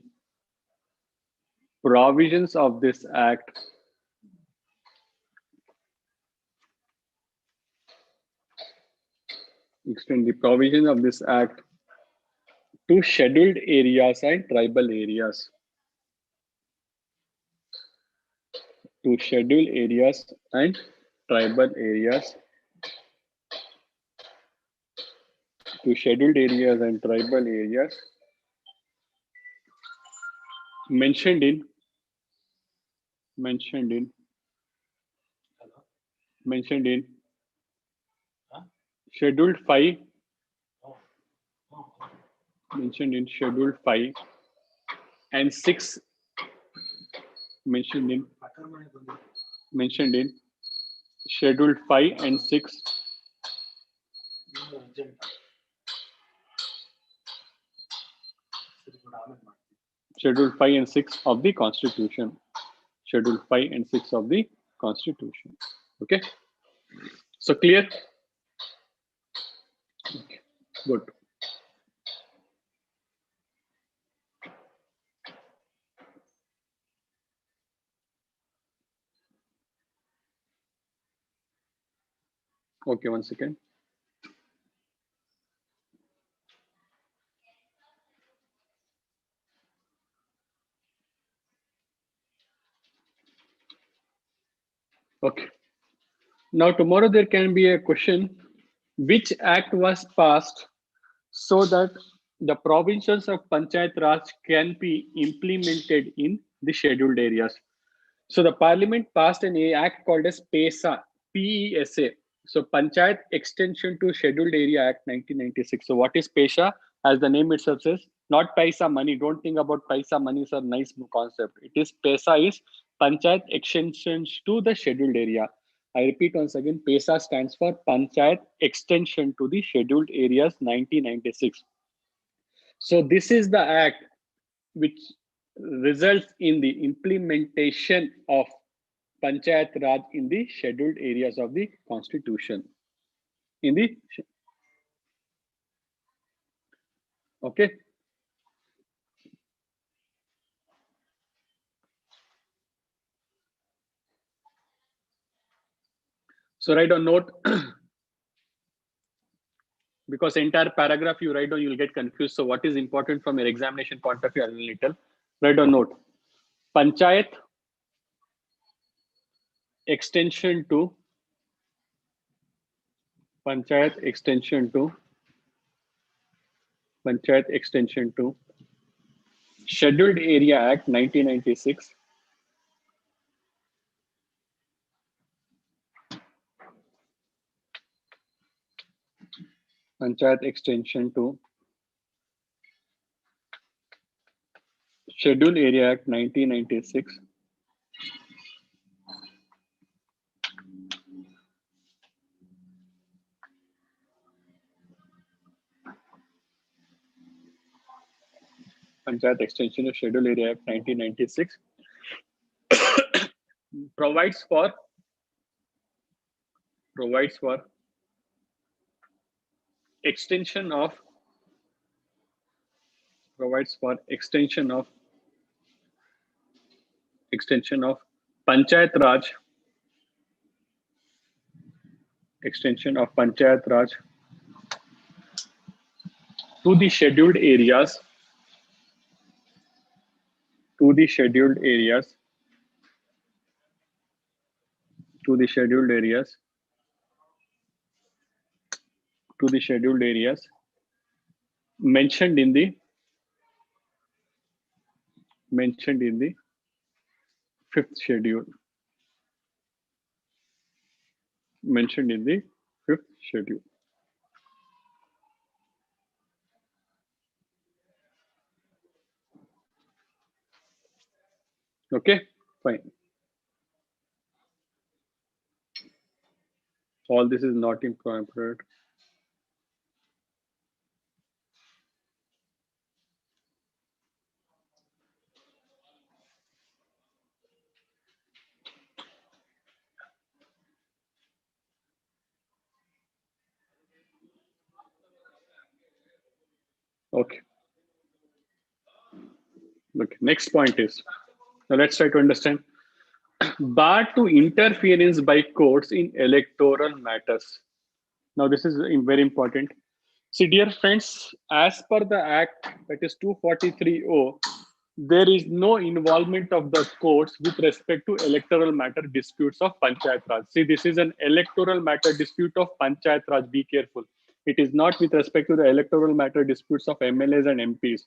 provisions of this act to scheduled areas and tribal areas. To scheduled areas and tribal areas. To scheduled areas and tribal areas mentioned in Scheduled 5, mentioned in Schedule 5 and 6, mentioned in Schedule 5 and 6 Schedule 5 and 6 of the Constitution. Schedule 5 and 6 of the Constitution. Okay. So clear? Okay. Good. Okay, one second. Okay. Now tomorrow there can be a question: which act was passed so that the provisions of Panchayat Raj can be implemented in the scheduled areas? So the Parliament passed an act called as PESA, PESA. So Panchayat Extension to Scheduled Area Act 1996. So what is PESA? As the name itself says, not paisa money. Don't think about paisa money is a nice concept. It is PESA is Panchayat Extensions to the Scheduled Area. I repeat once again, PESA stands for Panchayat Extension to the Scheduled Areas 1996. So this is the act which results in the implementation of Panchayat Raj in the scheduled areas of the Constitution. Okay. So write down note because entire paragraph you write down, you'll get confused. So what is important from your examination point of view, a little. Write down note. Panchayat extension to Scheduled Area Act 1996. Panchayat extension to Scheduled Area Act 1996. Panchayat Extension of Scheduled Area Act 1996 provides for extension of Panchayat Raj to the scheduled areas to the scheduled areas mentioned in the fifth schedule. Okay, fine. All this is not incorporated. Okay. Okay. Next point is, now let's try to understand. Bar to interference by courts in electoral matters. Now this is very important. See, dear friends, as per the Act, that is 243O, there is no involvement of the courts with respect to electoral matter disputes of Panchayat Raj. See, this is an electoral matter dispute of Panchayat Raj. Be careful. It is not with respect to the electoral matter disputes of MLAs and MPs.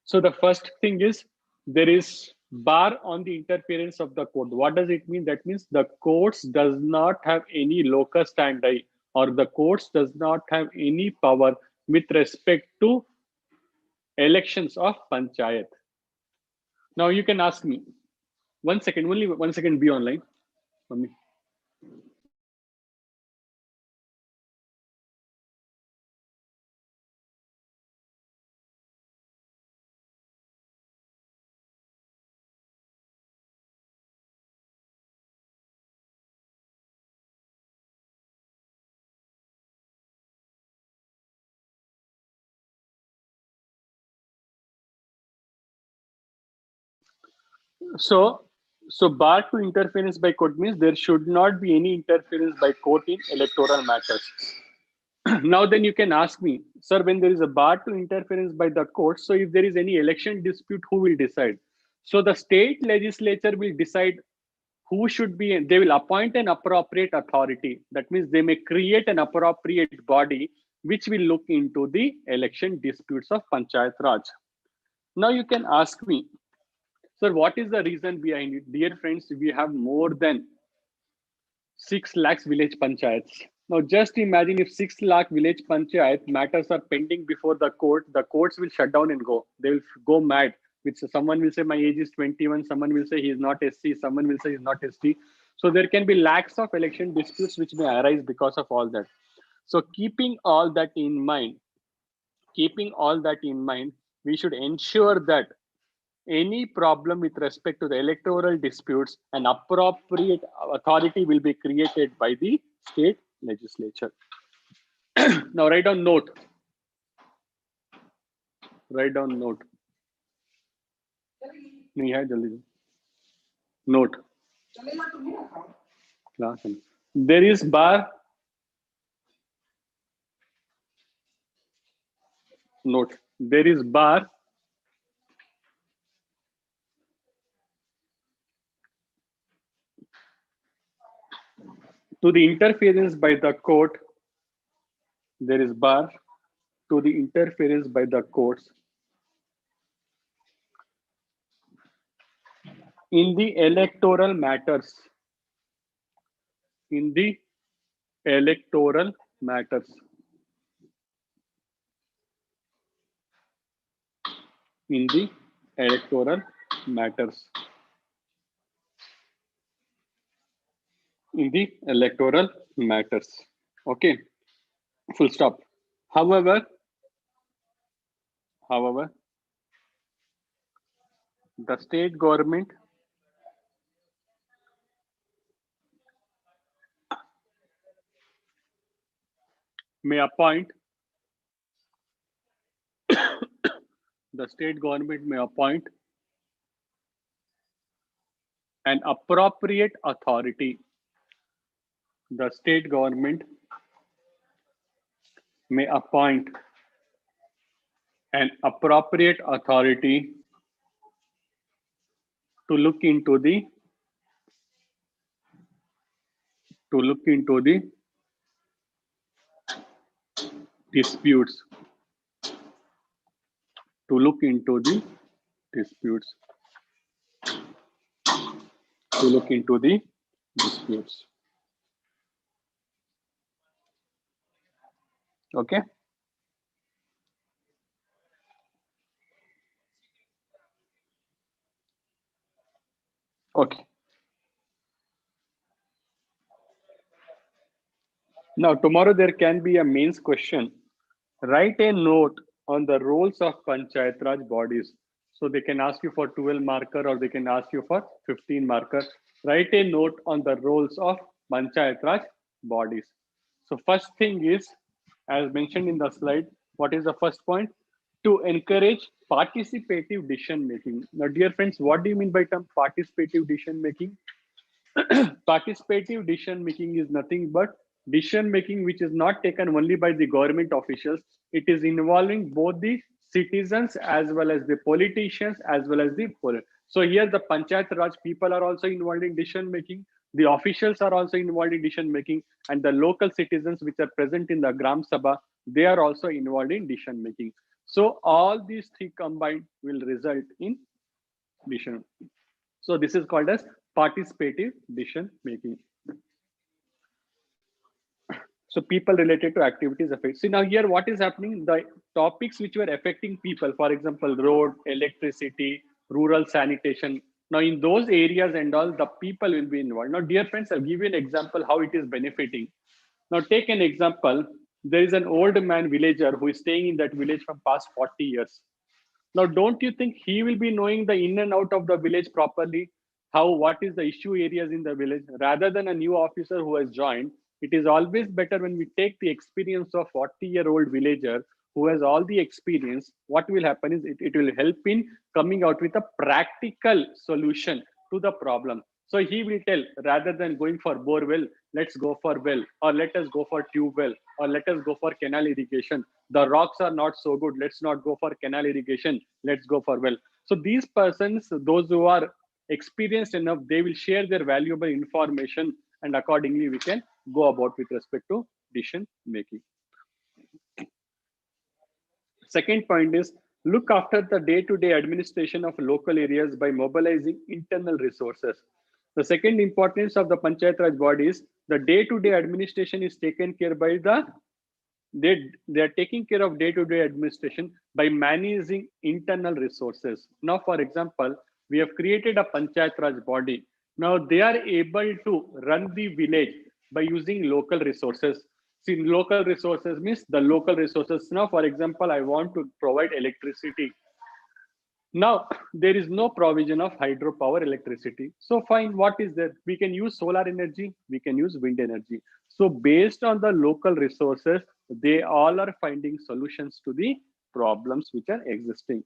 So the first thing is there is bar on the interference of the court. What does it mean? That means the courts does not have any locus standi, or the courts does not have any power with respect to elections of panchayat. Now you can ask me, 1 second, only 1 second, be online. Mummy. So, so bar to interference by court means there should not be any interference by court in electoral matters. Now then you can ask me, sir, when there is a bar to interference by the court, so if there is any election dispute, who will decide? So the state legislature will decide who should be, they will appoint an appropriate authority. That means they may create an appropriate body which will look into the election disputes of Panchayat Raj. Now you can ask me, sir, what is the reason behind it? Dear friends, we have more than 6 lakhs village panchayats. Now just imagine if 6 lakh village panchayat matters are pending before the courts will shut down and go. They will go mad. Which someone will say my age is 21, someone will say he is not SC, someone will say he is not ST. So there can be lakhs of election disputes which may arise because of all that. So keeping all that in mind, we should ensure that any problem with respect to the electoral disputes, an appropriate authority will be created by the state legislature. Now write down note. Write down note. नहीं है जल्दी से. Note. Class. There is bar. Note. There is bar to the interference by the court. There is bar to the interference by the courts in the electoral matters. In the electoral matters. In the electoral matters. In the electoral matters. Okay. Full stop. However, the state government may appoint the state government may appoint an appropriate authority. The state government may appoint an appropriate authority to look into the disputes. To look into the disputes. To look into the disputes. Okay. Okay. Now, tomorrow there can be a mains question. Write a note on the roles of Panchayat Raj bodies. So they can ask you for 12 marker or they can ask you for 15 marker. Write a note on the roles of Panchayat Raj bodies. So first thing is, as mentioned in the slide, what is the first point? To encourage participative decision making. Now, dear friends, what do you mean by term participative decision making? Participative decision making is nothing but decision making which is not taken only by the government officials. It is involving both the citizens as well as the politicians as well as the so here the Panchayat Raj people are also involved in decision making, the officials are also involved in decision making, and the local citizens which are present in the Gram Sabha, they are also involved in decision making. So all these three combined will result in decision. So this is called as participative decision making. So people related to activities affect. See now here what is happening, the topics which were affecting people, for example, road, electricity, rural sanitation. Now in those areas and all, the people will be involved. Now dear friends, I'll give you an example how it is benefiting. Now take an example. There is an old man villager who is staying in that village from past 40 years. Now, don't you think he will be knowing the in and out of the village properly? How, what is the issue areas in the village? Rather than a new officer who has joined, it is always better when we take the experience of 40-year-old villager who has all the experience. What will happen is it will help in coming out with a practical solution to the problem. So he will tell, rather than going for bore well, let's go for well, or let us go for tube well, or let us go for canal irrigation. The rocks are not so good, let's not go for canal irrigation, let's go for well. So these persons, those who are experienced enough, they will share their valuable information, and accordingly we can go about with respect to decision making. Second point is, look after the day-to-day administration of local areas by mobilizing internal resources. The second importance of the Panchayat Raj body is the day-to-day administration is taken care by they are taking care of day-to-day administration by managing internal resources. Now, for example, we have created a Panchayat Raj body. Now they are able to run the village by using local resources. See, local resources means the local resources. Now, for example, I want to provide electricity. Now, there is no provision of hydropower electricity. So fine, what is there? We can use solar energy, we can use wind energy. So based on the local resources, they all are finding solutions to the problems which are existing.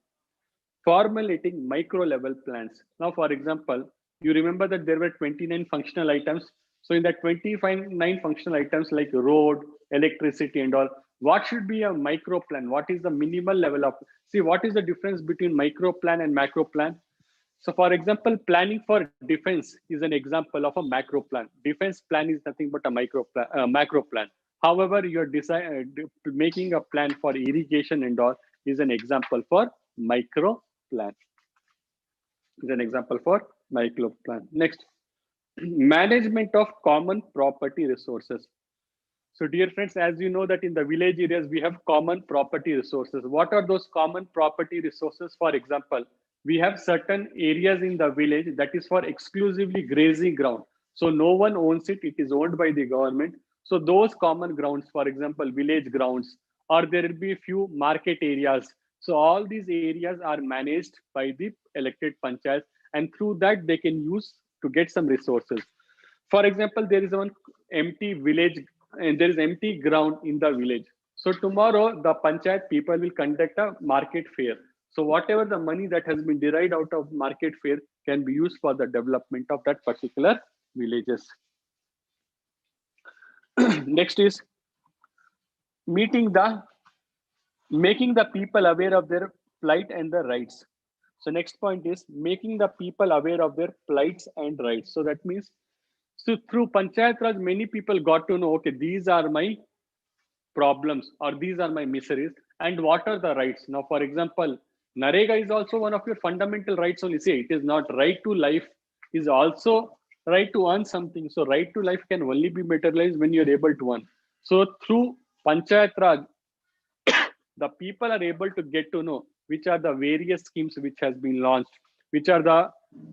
Formulating micro level plans. Now, for example, you remember that there were 29 functional items. So in that 29 functional items like road, electricity and all, what should be a micro plan? What is the minimal level of, see, what is the difference between micro plan and macro plan? So for example, planning for defense is an example of a macro plan. Defense plan is nothing but a macro plan. However, you're making a plan for irrigation and all is an example for micro plan. Is an example for micro plan. Next, management of common property resources. So dear friends, as you know that in the village areas, we have common property resources. What are those common property resources? For example, we have certain areas in the village that is for exclusively grazing ground. So no one owns it, it is owned by the government. So those common grounds, for example, village grounds, or there will be a few market areas. So all these areas are managed by the elected panchayats, and through that they can use to get some resources. For example, there is one empty village and there is empty ground in the village. So tomorrow the panchayat people will conduct a market fair. So whatever the money that has been derived out of market fair can be used for the development of that particular villages. Next is making the people aware of their plight and their rights. So next point is making the people aware of their plights and rights. So that means, so through Panchayat Raj, many people got to know, okay, these are my problems or these are my miseries and what are the rights. Now, for example, Narega is also one of your fundamental rights only. Say it is not right to life, is also right to earn something. So right to life can only be materialized when you're able to earn. So through Panchayat Raj, the people are able to get to know which are the various schemes which has been launched, which are the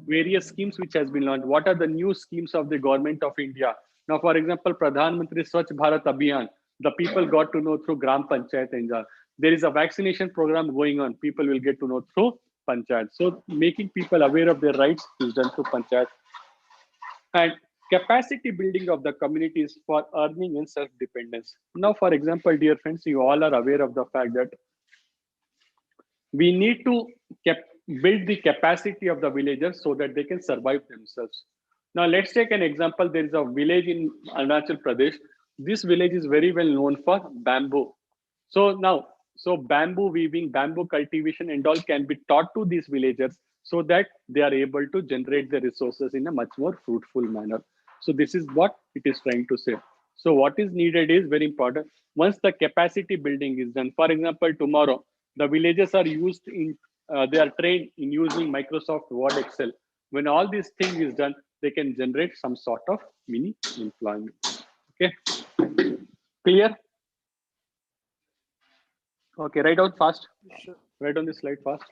various schemes which has been launched. What are the new schemes of the government of India? Now, for example, Pradhan Mantri Swachh Bharat Abhiyan, the people got to know through Gram Panchayat Enja. There is a vaccination program going on. People will get to know through Panchayat. So making people aware of their rights is done through Panchayat. And capacity building of the communities for earning and self-dependence. Now, for example, dear friends, you all are aware of the fact that we need to build the capacity of the villagers so that they can survive themselves. Now, let's take an example. There is a village in Arunachal Pradesh. This village is very well known for bamboo. So bamboo weaving, bamboo cultivation and all can be taught to these villagers so that they are able to generate the resources in a much more fruitful manner. So this is what it is trying to say. So what is needed is very important. Once the capacity building is done, for example, tomorrow, the villagers are used in, they are trained in using Microsoft Word, Excel. When all these thing is done, they can generate some sort of mini employment. Okay, clear? Okay, write out fast. Write on this slide fast.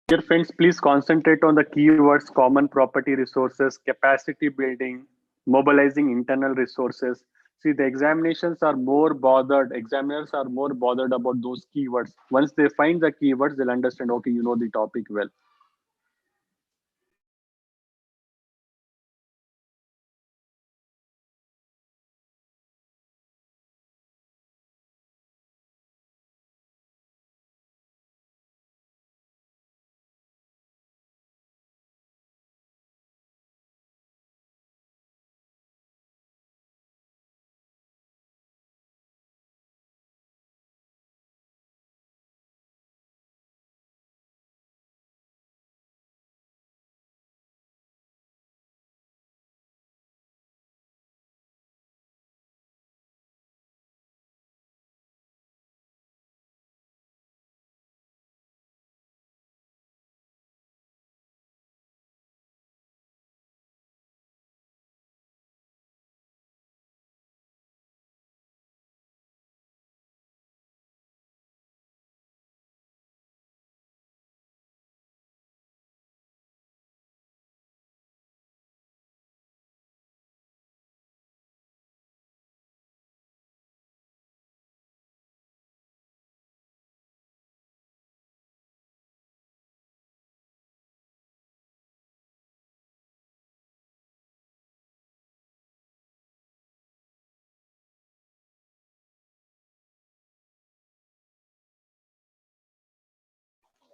Dear friends, please concentrate on the keywords: common property resources, capacity building, mobilizing internal resources. See, the examiners are more bothered about those keywords. Once they find the keywords, they'll understand, okay, you know the topic well.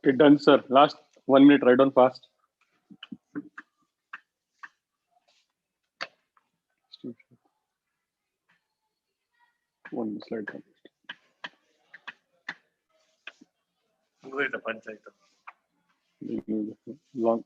Okay, done, sir. Last 1 minute, write down fast. One slide. Long.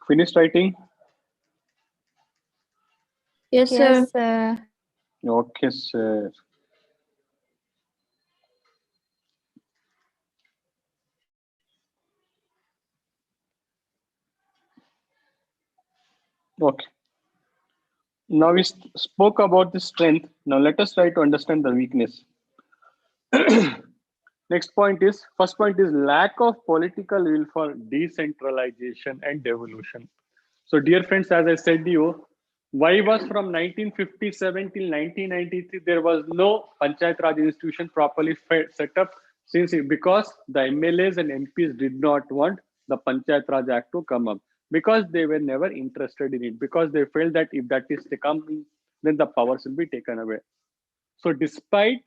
Finished writing? Yes, sir. Yes, sir. Okay, sir. Okay. Now we spoke about the strength. Now let us try to understand the weakness. Next point is, first point is lack of political will for decentralization and devolution. So dear friends, as I said to you, why was from 1957 till 1993, there was no Panchayat Raj institution properly set up, because the MLAs and MPs did not want the Panchayat Raj Act to come up, because they were never interested in it, because they felt that if that is to come in, then the powers will be taken away. So despite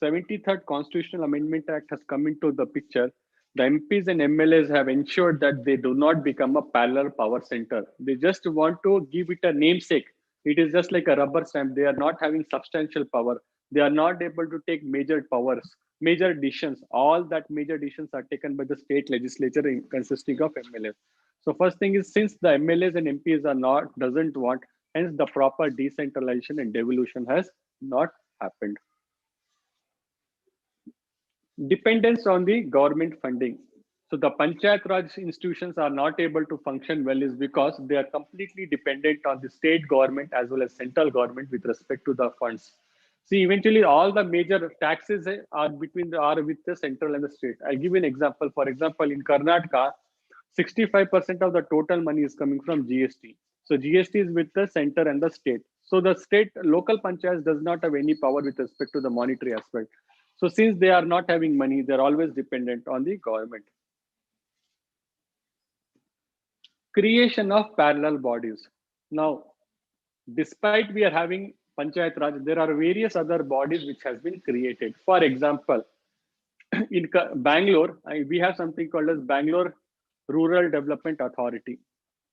73rd Constitutional Amendment Act has come into the picture, the MPs and MLAs have ensured that they do not become a parallel power center. They just want to give it a namesake. It is just like a rubber stamp. They are not having substantial power. They are not able to take major powers, major decisions. All that major decisions are taken by the state legislature consisting of MLAs. So first thing is, since the MLAs and MPs are not, doesn't want, hence the proper decentralization and devolution has not happened. Dependence on the government funding. So the Panchayat Raj institutions are not able to function well is because they are completely dependent on the state government as well as central government with respect to the funds. See, eventually all the major taxes are with the central and the state. I'll give you an example. For example, in Karnataka, 65% of the total money is coming from GST. So GST is with the center and the state. So the state local panchayat does not have any power with respect to the monetary aspect. So since they are not having money, they're always dependent on the government. Creation of parallel bodies. Now, despite we are having Panchayat Raj, there are various other bodies which has been created. For example, in Bangalore, we have something called as Bangalore Rural Development Authority.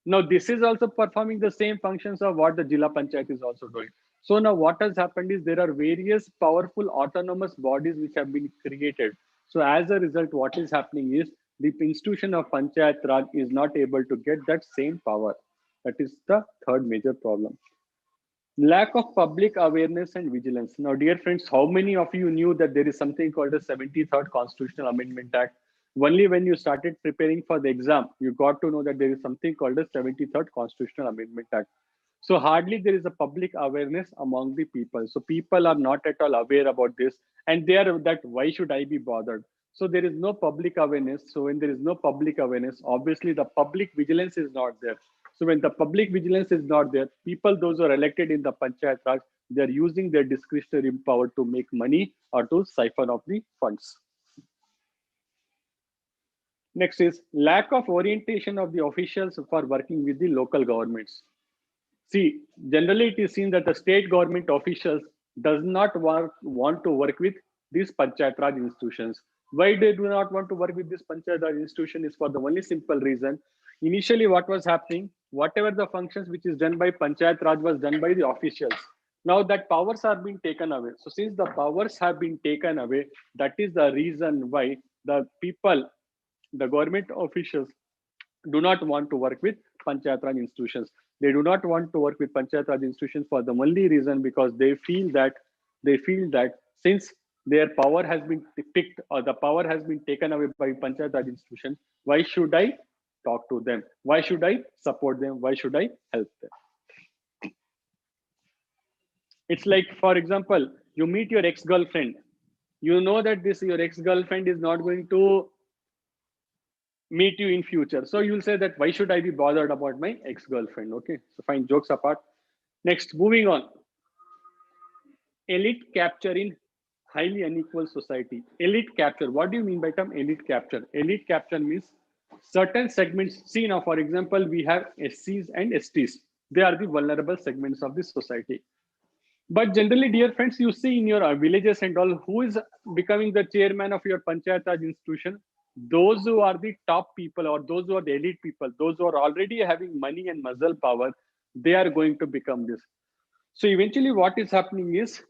Now, this is also performing the same functions of what the Jilla Panchayat is also doing. So now what has happened is there are various powerful autonomous bodies which have been created. So as a result, what is happening is the institution of Panchayat Raj is not able to get that same power. That is the third major problem. Lack of public awareness and vigilance. Now, dear friends, how many of you knew that there is something called the 73rd Constitutional Amendment Act? Only when you started preparing for the exam, you got to know that there is something called the 73rd Constitutional Amendment Act. So hardly there is a public awareness among the people. So people are not at all aware about this, and they are that why should I be bothered? So there is no public awareness. So when there is no public awareness, obviously the public vigilance is not there. So when the public vigilance is not there, people, those who are elected in the Panchayat Raj, they are using their discretionary power to make money or to siphon off the funds. Next is lack of orientation of the officials for working with the local governments. See, generally it is seen that the state government officials does not want to work with these Panchayat Raj institutions. Why they do not want to work with this Panchayat Raj institution is for the only simple reason. Initially, what was happening, whatever the functions which is done by Panchayat Raj was done by the officials. Now that powers are being taken away. So since the powers have been taken away, that is the reason why the people, the government officials do not want to work with Panchayat Raj institutions. They do not want to work with Panchayat Raj institutions for the only reason because they feel that since their power has been picked or the power has been taken away by Panchayat Raj institutions, why should I talk to them? Why should I support them? Why should I help them? It's like, for example, you meet your ex-girlfriend. You know that your ex-girlfriend is not going to meet you in future. So you'll say that why should I be bothered about my ex-girlfriend? Okay, so fine, jokes apart. Next, moving on. Elite capture in highly unequal society. Elite capture, what do you mean by term elite capture? Elite capture means certain segments. See now, for example, we have SCs and STs. They are the vulnerable segments of this society. But generally, dear friends, you see in your villages and all, who is becoming the chairman of your Panchayat Raj institution? Those who are the top people or those who are the elite people, those who are already having money and muscle power, they are going to become this. So eventually what is happening is,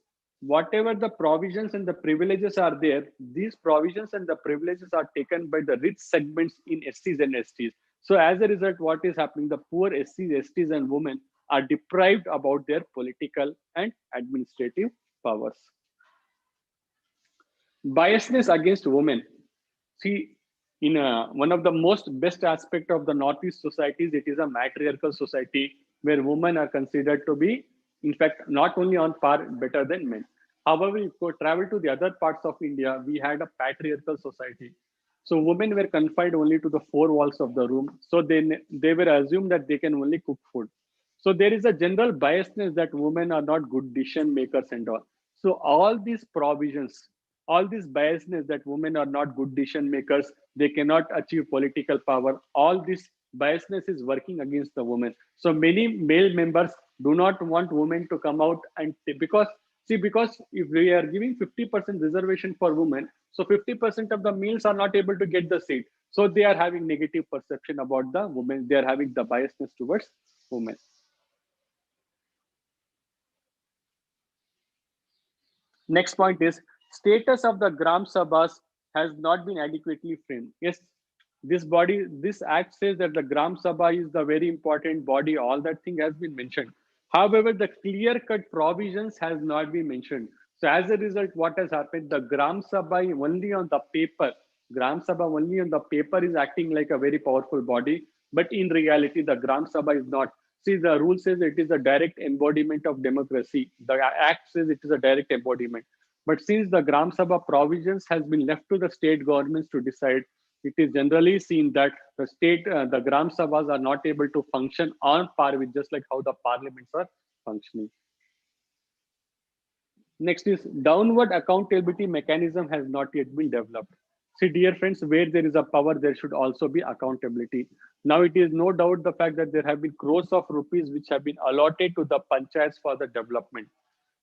whatever the provisions and the privileges are there, these provisions and the privileges are taken by the rich segments in SCs and STs. So as a result, what is happening? The poor SCs, STs and women are deprived about their political and administrative powers. Biasness against women. See, in one of the most best aspect of the Northeast societies, it is a matriarchal society where women are considered to be, in fact, not only on par, better than men. However, if you travel to the other parts of India, we had a patriarchal society. So women were confined only to the four walls of the room. So they were assumed that they can only cook food. So there is a general biasness that women are not good decision makers and all. So all these provisions, all this biasness that women are not good decision makers, they cannot achieve political power, all this biasness is working against the women. So many male members do not want women to come out and because if we are giving 50% reservation for women, so 50% of the males are not able to get the seat. So they are having negative perception about the women. They are having the biasness towards women. Next point is status of the Gram Sabhas has not been adequately framed. Yes, this act says that the Gram Sabha is the very important body. All that thing has been mentioned. However, the clear-cut provisions has not been mentioned. So as a result, what has happened? The Gram Sabha only on the paper, Gram Sabha only on the paper is acting like a very powerful body, but in reality, the Gram Sabha is not. See, the rule says it is a direct embodiment of democracy. The act says it is a direct embodiment. But since the Gram Sabha provisions has been left to the state governments to decide, it is generally seen that the Gram Sabhas are not able to function on par with just like how the parliaments are functioning. Next is downward accountability mechanism has not yet been developed. See, dear friends, where there is a power, there should also be accountability. Now, it is no doubt the fact that there have been crores of rupees which have been allotted to the panchayats for the development.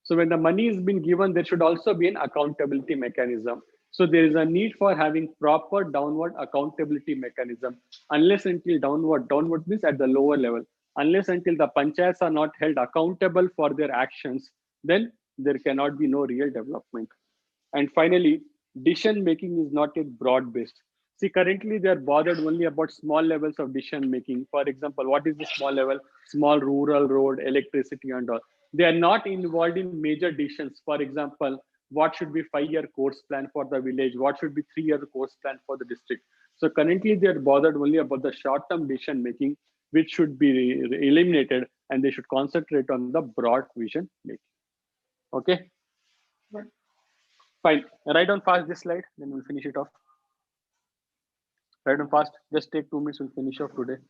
So when the money is being given, there should also be an accountability mechanism. So there is a need for having proper downward accountability mechanism. Unless until downward means at the lower level. Unless until the panchayats are not held accountable for their actions, then there cannot be no real development. And finally, decision making is not yet broad based. See, currently they are bothered only about small levels of decision making. For example, what is the small level? Small rural road, electricity and all. They are not involved in major decisions. For example, what should be 5-year course plan for the village? What should be 3-year course plan for the district? So currently they are bothered only about the short-term decision making, which should be eliminated, and they should concentrate on the broad vision making. Okay, fine. Write down fast this slide, then we'll finish it off. Write down fast. Just take 2 minutes. We'll finish off today.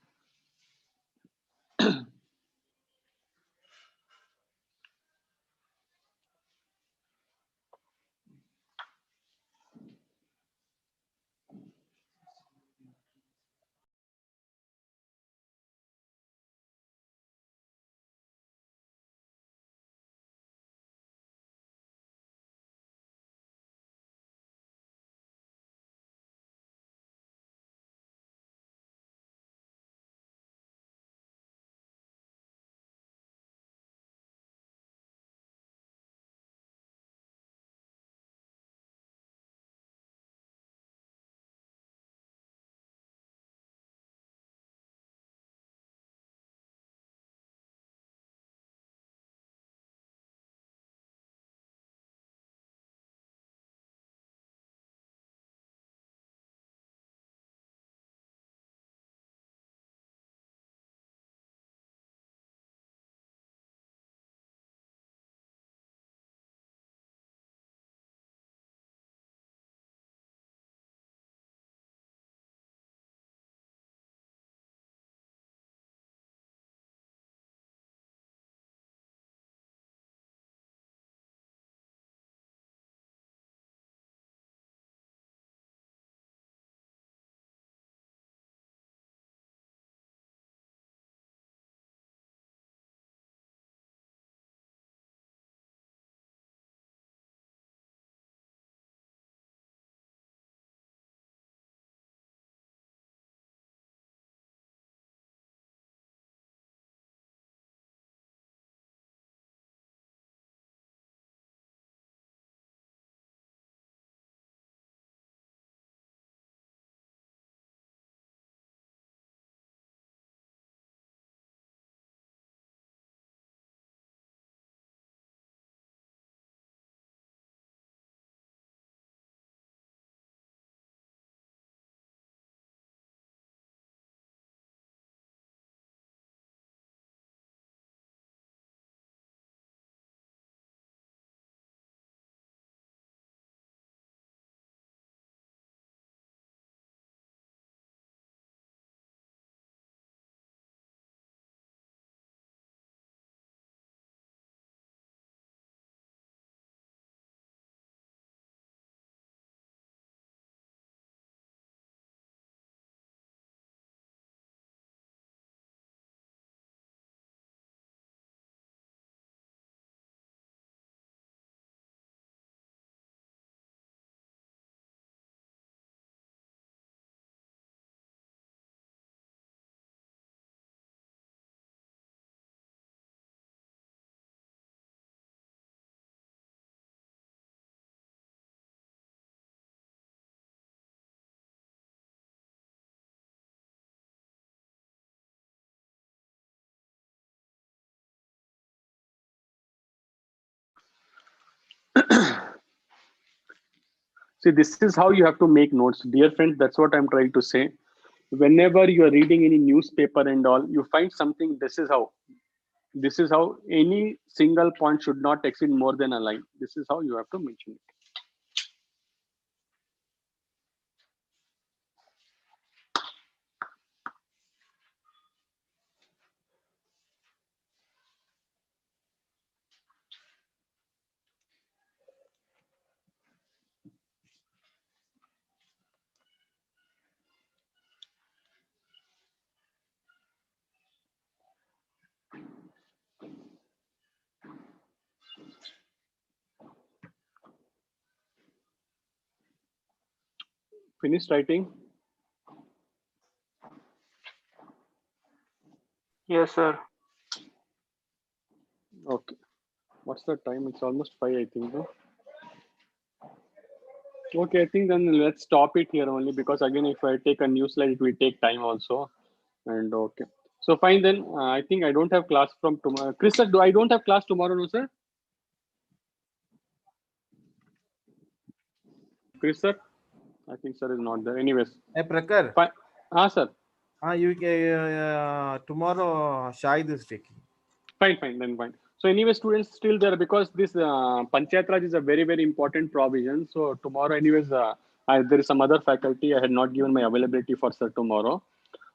See, this is how you have to make notes, dear friends. That's what I'm trying to say. Whenever you are reading any newspaper and all, you find something. This is how. This is how any single point should not exceed more than a line. This is how you have to mention it. Finished writing? Yes, sir. Okay. What's the time? It's almost 5, I think. No? Okay, I think then let's stop it here only, because again, if I take a new slide, it will take time also. And okay. So fine then. I think I don't have class from tomorrow. Chris, sir, I don't have class tomorrow, no, sir? Chris, sir? I think sir is not there. Anyways, Hey, Prakar. fine. Sir. Tomorrow Shahid is taking. Fine, fine, then fine. So anyway, students still there, because this Panchayat Raj is a very, very important provision. So tomorrow, anyways, there is some other faculty. I had not given my availability for sir tomorrow.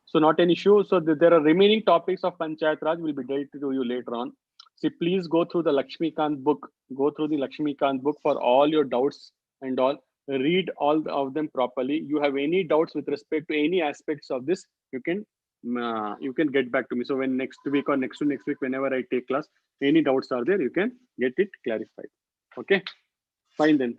So not an issue. So there are remaining topics of Panchayat Raj will be directed to you later on. See, please go through the Lakshmikant book. Go through the Lakshmikant book for all your doubts and all. Read all of them properly. You have any doubts with respect to any aspects of this, you can get back to me. So when next week or next to next week, whenever I take class, any doubts are there, you can get it clarified. Okay, fine then. Thank